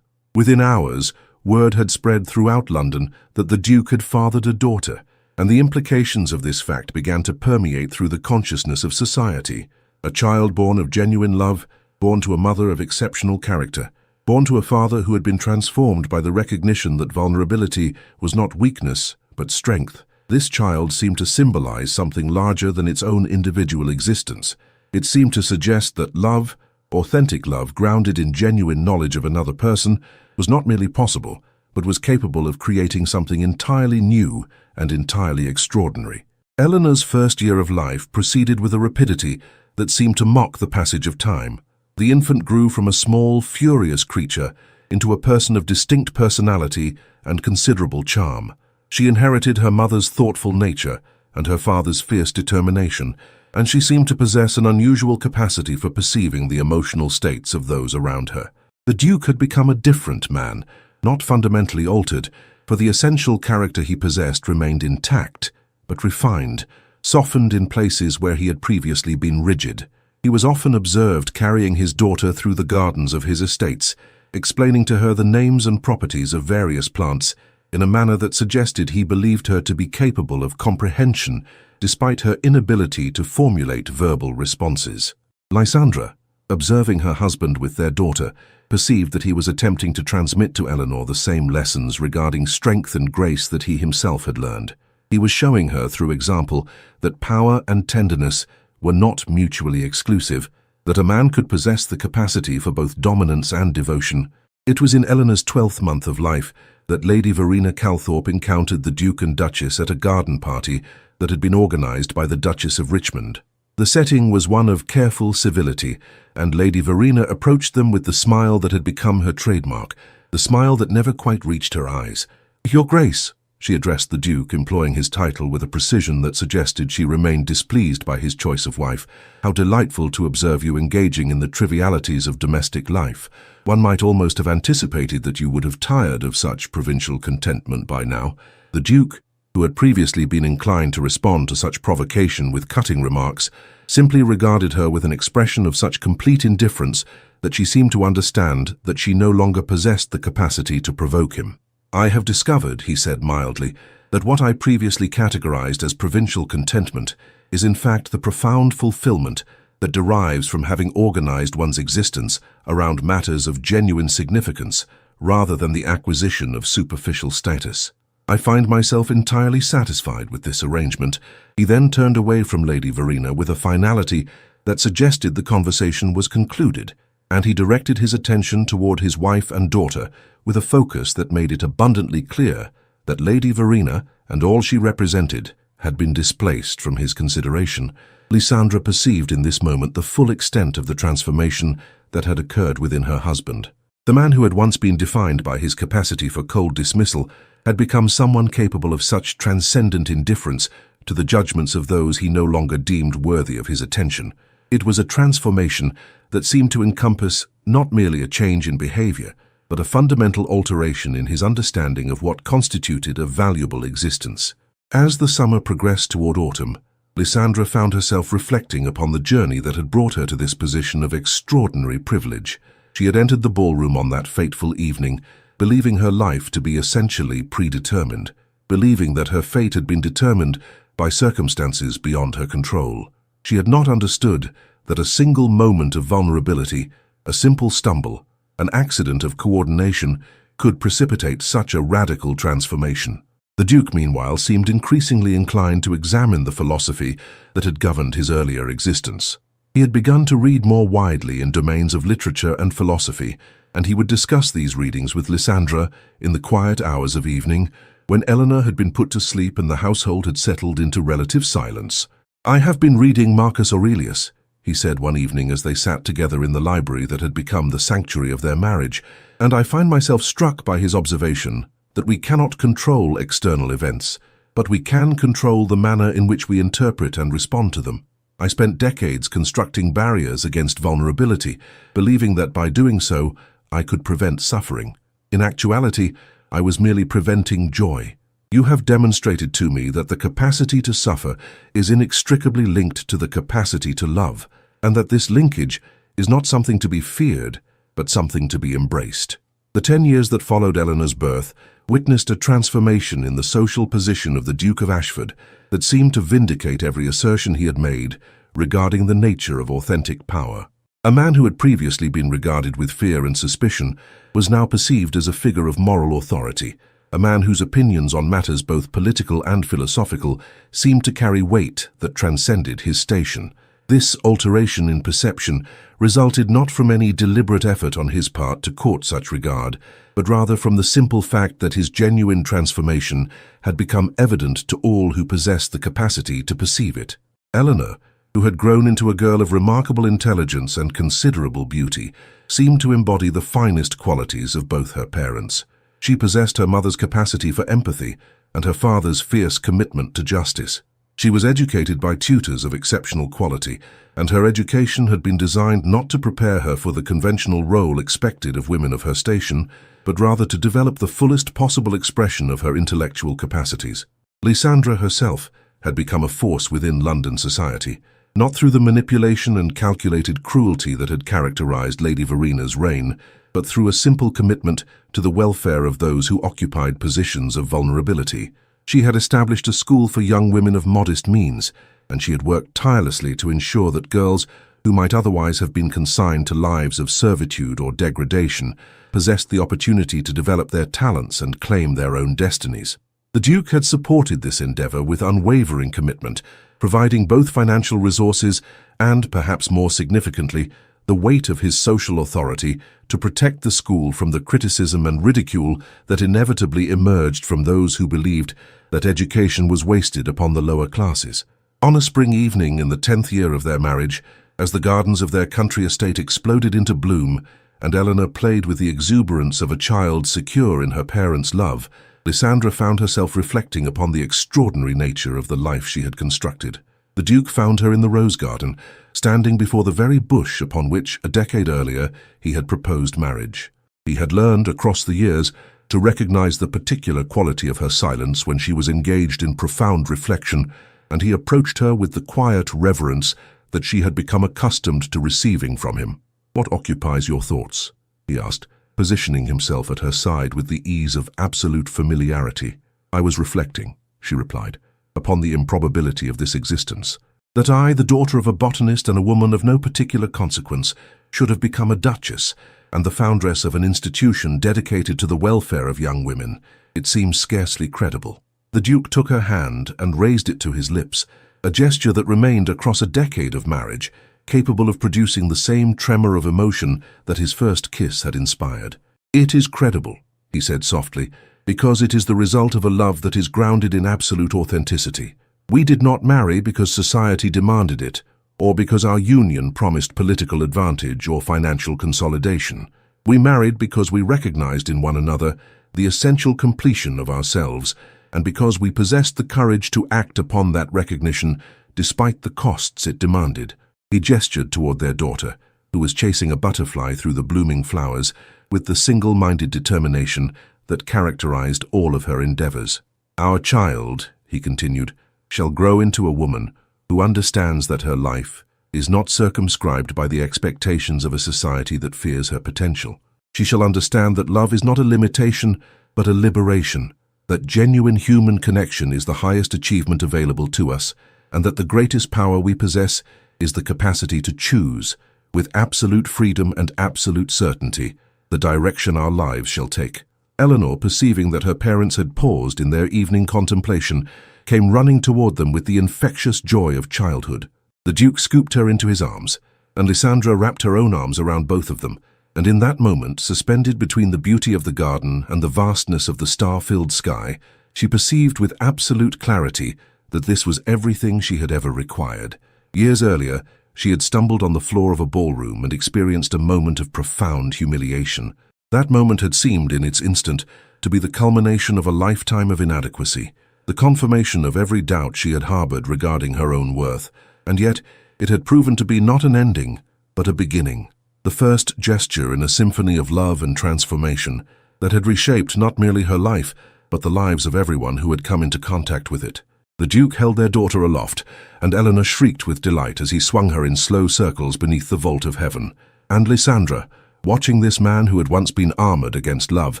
Within hours, word had spread throughout London that the Duke had fathered a daughter, and the implications of this fact began to permeate through the consciousness of society. A child born of genuine love, born to a mother of exceptional character, born to a father who had been transformed by the recognition that vulnerability was not weakness, but strength. This child seemed to symbolize something larger than its own individual existence. It seemed to suggest that love, authentic love grounded in genuine knowledge of another person, was not merely possible, but was capable of creating something entirely new and entirely extraordinary. Eleanor's first year of life proceeded with a rapidity that seemed to mock the passage of time. The infant grew from a small, furious creature into a person of distinct personality and considerable charm. She inherited her mother's thoughtful nature and her father's fierce determination, and she seemed to possess an unusual capacity for perceiving the emotional states of those around her. The Duke had become a different man, not fundamentally altered, for the essential character he possessed remained intact, but refined, softened in places where he had previously been rigid. He was often observed carrying his daughter through the gardens of his estates, explaining to her the names and properties of various plants in a manner that suggested he believed her to be capable of comprehension despite her inability to formulate verbal responses. Lysandra, observing her husband with their daughter, perceived that he was attempting to transmit to Eleanor the same lessons regarding strength and grace that he himself had learned. He was showing her through example that power and tenderness were not mutually exclusive, that a man could possess the capacity for both dominance and devotion. It was in Eleanor's 12th month of life that Lady Verena Calthorpe encountered the Duke and Duchess at a garden party that had been organized by the Duchess of Richmond. The setting was one of careful civility, and Lady Verena approached them with the smile that had become her trademark, the smile that never quite reached her eyes. "Your Grace," she addressed the Duke, employing his title with a precision that suggested she remained displeased by his choice of wife. "How delightful to observe you engaging in the trivialities of domestic life. One might almost have anticipated that you would have tired of such provincial contentment by now." The Duke, who had previously been inclined to respond to such provocation with cutting remarks, simply regarded her with an expression of such complete indifference that she seemed to understand that she no longer possessed the capacity to provoke him. "I have discovered," he said mildly, "that what I previously categorized as provincial contentment is in fact the profound fulfillment that derives from having organized one's existence around matters of genuine significance rather than the acquisition of superficial status. I find myself entirely satisfied with this arrangement." He then turned away from Lady Verena with a finality that suggested the conversation was concluded, and he directed his attention toward his wife and daughter with a focus that made it abundantly clear that Lady Verena and all she represented had been displaced from his consideration. Lysandra perceived in this moment the full extent of the transformation that had occurred within her husband. The man who had once been defined by his capacity for cold dismissal had become someone capable of such transcendent indifference to the judgments of those he no longer deemed worthy of his attention. It was a transformation that seemed to encompass not merely a change in behavior, but a fundamental alteration in his understanding of what constituted a valuable existence. As the summer progressed toward autumn, Lysandra found herself reflecting upon the journey that had brought her to this position of extraordinary privilege. She had entered the ballroom on that fateful evening, believing her life to be essentially predetermined, believing that her fate had been determined by circumstances beyond her control. She had not understood that a single moment of vulnerability, a simple stumble, an accident of coordination could precipitate such a radical transformation. The Duke, meanwhile, seemed increasingly inclined to examine the philosophy that had governed his earlier existence. He had begun to read more widely in domains of literature and philosophy, and he would discuss these readings with Lysandra in the quiet hours of evening, when Eleanor had been put to sleep and the household had settled into relative silence. "I have been reading Marcus Aurelius," he said one evening as they sat together in the library that had become the sanctuary of their marriage, and I find myself struck by his observation that we cannot control external events, but we can control the manner in which we interpret and respond to them. I spent decades constructing barriers against vulnerability, believing that by doing so, I could prevent suffering. In actuality, I was merely preventing joy. You have demonstrated to me that the capacity to suffer is inextricably linked to the capacity to love, and that this linkage is not something to be feared, but something to be embraced. The 10 years that followed Eleanor's birth witnessed a transformation in the social position of the Duke of Ashford that seemed to vindicate every assertion he had made regarding the nature of authentic power. A man who had previously been regarded with fear and suspicion was now perceived as a figure of moral authority, a man whose opinions on matters both political and philosophical seemed to carry weight that transcended his station. This alteration in perception resulted not from any deliberate effort on his part to court such regard, but rather from the simple fact that his genuine transformation had become evident to all who possessed the capacity to perceive it. Eleanor, who had grown into a girl of remarkable intelligence and considerable beauty, seemed to embody the finest qualities of both her parents. She possessed her mother's capacity for empathy and her father's fierce commitment to justice. She was educated by tutors of exceptional quality, and her education had been designed not to prepare her for the conventional role expected of women of her station, but rather to develop the fullest possible expression of her intellectual capacities. Lysandra herself had become a force within London society, not through the manipulation and calculated cruelty that had characterized Lady Verena's reign, but through a simple commitment to the welfare of those who occupied positions of vulnerability. She had established a school for young women of modest means, and she had worked tirelessly to ensure that girls who might otherwise have been consigned to lives of servitude or degradation possessed the opportunity to develop their talents and claim their own destinies. The Duke had supported this endeavor with unwavering commitment, providing both financial resources and, perhaps more significantly, the weight of his social authority to protect the school from the criticism and ridicule that inevitably emerged from those who believed that education was wasted upon the lower classes. On a spring evening in the 10th year of their marriage, as the gardens of their country estate exploded into bloom, and Eleanor played with the exuberance of a child secure in her parents' love, Lysandra found herself reflecting upon the extraordinary nature of the life she had constructed. The Duke found her in the rose garden, standing before the very bush upon which, a decade earlier, he had proposed marriage. He had learned, across the years, to recognize the particular quality of her silence when she was engaged in profound reflection, and he approached her with the quiet reverence that she had become accustomed to receiving from him. "What occupies your thoughts?" he asked, positioning himself at her side with the ease of absolute familiarity. "I was reflecting," she replied, "upon the improbability of this existence. That I, the daughter of a botanist and a woman of no particular consequence, should have become a duchess and the foundress of an institution dedicated to the welfare of young women. It seems scarcely credible." The Duke took her hand and raised it to his lips, a gesture that remained across a decade of marriage, capable of producing the same tremor of emotion that his first kiss had inspired. "It is credible," he said softly, "because it is the result of a love that is grounded in absolute authenticity. We did not marry because society demanded it, or because our union promised political advantage or financial consolidation. We married because we recognized in one another the essential completion of ourselves, and because we possessed the courage to act upon that recognition despite the costs it demanded." He gestured toward their daughter, who was chasing a butterfly through the blooming flowers with the single-minded determination that characterized all of her endeavors. "Our child," he continued, "shall grow into a woman who understands that her life is not circumscribed by the expectations of a society that fears her potential. She shall understand that love is not a limitation, but a liberation, that genuine human connection is the highest achievement available to us, and that the greatest power we possess is the capacity to choose, with absolute freedom and absolute certainty, the direction our lives shall take." Eleanor, perceiving that her parents had paused in their evening contemplation, came running toward them with the infectious joy of childhood. The Duke scooped her into his arms, and Lysandra wrapped her own arms around both of them, and in that moment, suspended between the beauty of the garden and the vastness of the star-filled sky, she perceived with absolute clarity that this was everything she had ever required. Years earlier, she had stumbled on the floor of a ballroom and experienced a moment of profound humiliation. That moment had seemed, in its instant, to be the culmination of a lifetime of inadequacy, the confirmation of every doubt she had harbored regarding her own worth, and yet it had proven to be not an ending, but a beginning, the first gesture in a symphony of love and transformation that had reshaped not merely her life, but the lives of everyone who had come into contact with it. The Duke held their daughter aloft, and Eleanor shrieked with delight as he swung her in slow circles beneath the vault of heaven. And Lysandra, watching this man who had once been armored against love,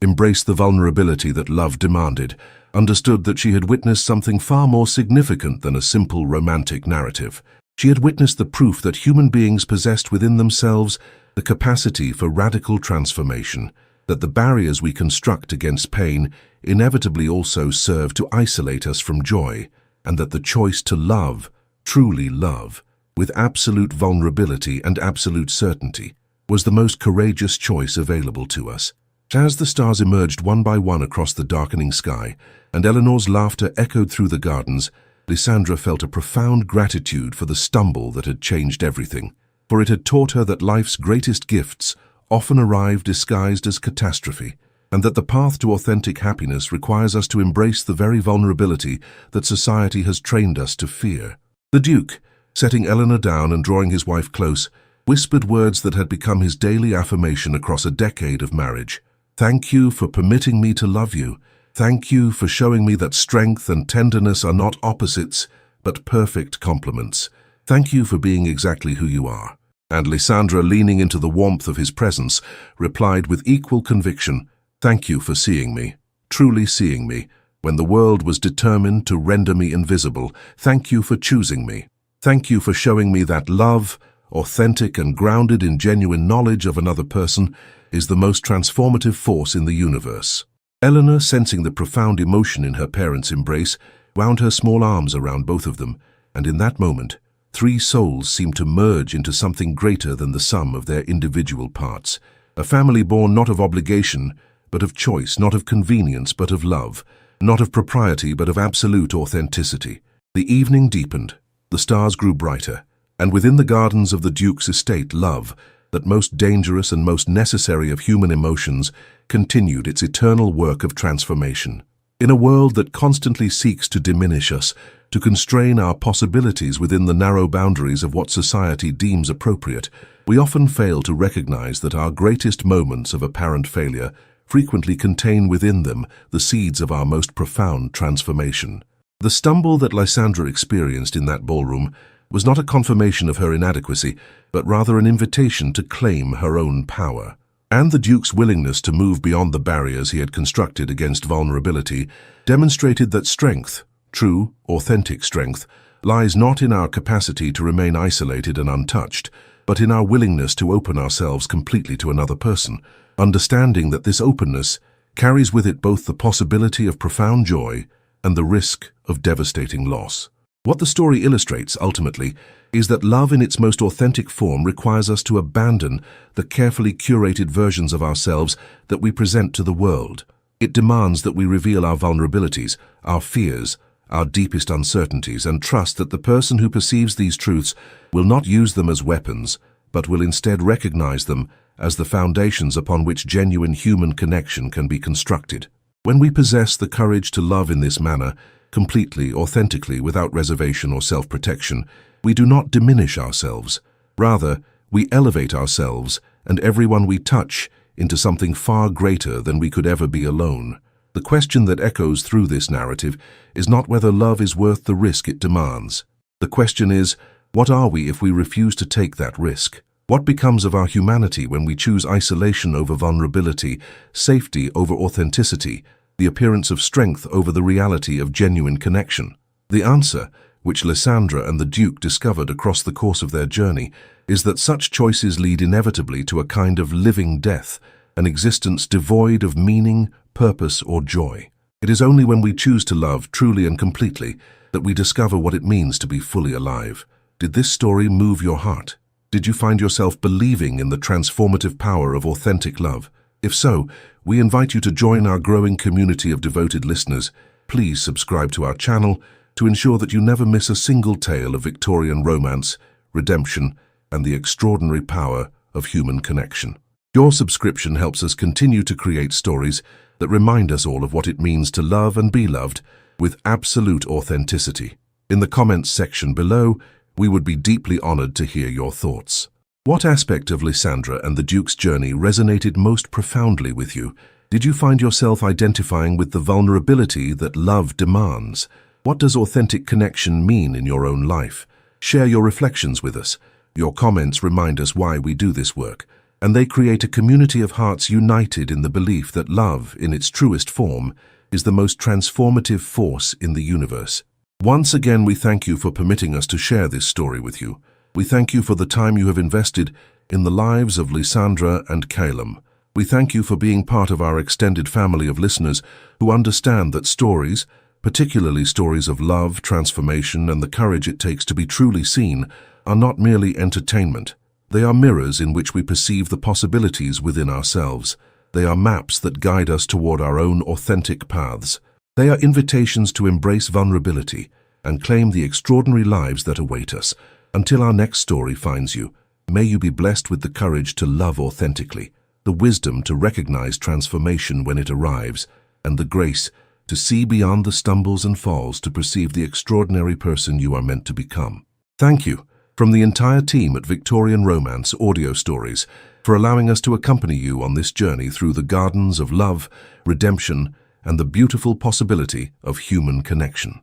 embraced the vulnerability that love demanded, understood that she had witnessed something far more significant than a simple romantic narrative. She had witnessed the proof that human beings possessed within themselves the capacity for radical transformation, that the barriers we construct against pain inevitably also serve to isolate us from joy, and that the choice to love, truly love, with absolute vulnerability and absolute certainty, was the most courageous choice available to us. As the stars emerged one by one across the darkening sky, and Eleanor's laughter echoed through the gardens, Lysandra felt a profound gratitude for the stumble that had changed everything, for it had taught her that life's greatest gifts often arrive disguised as catastrophe, and that the path to authentic happiness requires us to embrace the very vulnerability that society has trained us to fear. The Duke, setting Eleanor down and drawing his wife close, whispered words that had become his daily affirmation across a decade of marriage. "Thank you for permitting me to love you. Thank you for showing me that strength and tenderness are not opposites, but perfect complements. Thank you for being exactly who you are." And Lysandra, leaning into the warmth of his presence, replied with equal conviction, "Thank you for seeing me, truly seeing me, when the world was determined to render me invisible. Thank you for choosing me. Thank you for showing me that love, authentic and grounded in genuine knowledge of another person, is the most transformative force in the universe." Eleanor, sensing the profound emotion in her parents' embrace, wound her small arms around both of them, and in that moment, three souls seemed to merge into something greater than the sum of their individual parts. A family born not of obligation, but of choice, not of convenience, but of love, not of propriety, but of absolute authenticity. The evening deepened, the stars grew brighter, and within the gardens of the Duke's estate, love, that most dangerous and most necessary of human emotions, continued its eternal work of transformation. In a world that constantly seeks to diminish us, to constrain our possibilities within the narrow boundaries of what society deems appropriate, we often fail to recognize that our greatest moments of apparent failure frequently contain within them the seeds of our most profound transformation. The stumble that Lysandra experienced in that ballroom was not a confirmation of her inadequacy, but rather an invitation to claim her own power. And the Duke's willingness to move beyond the barriers he had constructed against vulnerability demonstrated that strength, true, authentic strength, lies not in our capacity to remain isolated and untouched, but in our willingness to open ourselves completely to another person, understanding that this openness carries with it both the possibility of profound joy and the risk of devastating loss. What the story illustrates, ultimately, is that love in its most authentic form requires us to abandon the carefully curated versions of ourselves that we present to the world. It demands that we reveal our vulnerabilities, our fears, our deepest uncertainties, and trust that the person who perceives these truths will not use them as weapons, but will instead recognize them as the foundations upon which genuine human connection can be constructed. When we possess the courage to love in this manner, completely, authentically, without reservation or self-protection, we do not diminish ourselves. Rather, we elevate ourselves and everyone we touch into something far greater than we could ever be alone. The question that echoes through this narrative is not whether love is worth the risk it demands. The question is, what are we if we refuse to take that risk? What becomes of our humanity when we choose isolation over vulnerability, safety over authenticity, the appearance of strength over the reality of genuine connection? The answer, which Lysandra and the Duke discovered across the course of their journey, is that such choices lead inevitably to a kind of living death, an existence devoid of meaning, purpose, or joy. It is only when we choose to love truly and completely that we discover what it means to be fully alive. Did this story move your heart? Did you find yourself believing in the transformative power of authentic love? If so, we invite you to join our growing community of devoted listeners. Please subscribe to our channel to ensure that you never miss a single tale of Victorian romance, redemption, and the extraordinary power of human connection. Your subscription helps us continue to create stories that remind us all of what it means to love and be loved with absolute authenticity. In the comments section below, we would be deeply honored to hear your thoughts. What aspect of Lysandra and the Duke's journey resonated most profoundly with you? Did you find yourself identifying with the vulnerability that love demands? What does authentic connection mean in your own life? Share your reflections with us. Your comments remind us why we do this work, and they create a community of hearts united in the belief that love, in its truest form, is the most transformative force in the universe. Once again, we thank you for permitting us to share this story with you. We thank you for the time you have invested in the lives of Lysandra and Calum. We thank you for being part of our extended family of listeners who understand that stories, particularly stories of love, transformation, and the courage it takes to be truly seen, are not merely entertainment. They are mirrors in which we perceive the possibilities within ourselves. They are maps that guide us toward our own authentic paths. They are invitations to embrace vulnerability and claim the extraordinary lives that await us. Until our next story finds you, may you be blessed with the courage to love authentically, the wisdom to recognize transformation when it arrives, and the grace to see beyond the stumbles and falls to perceive the extraordinary person you are meant to become. Thank you, from the entire team at Victorian Romance Audio Stories, for allowing us to accompany you on this journey through the gardens of love, redemption, and the beautiful possibility of human connection.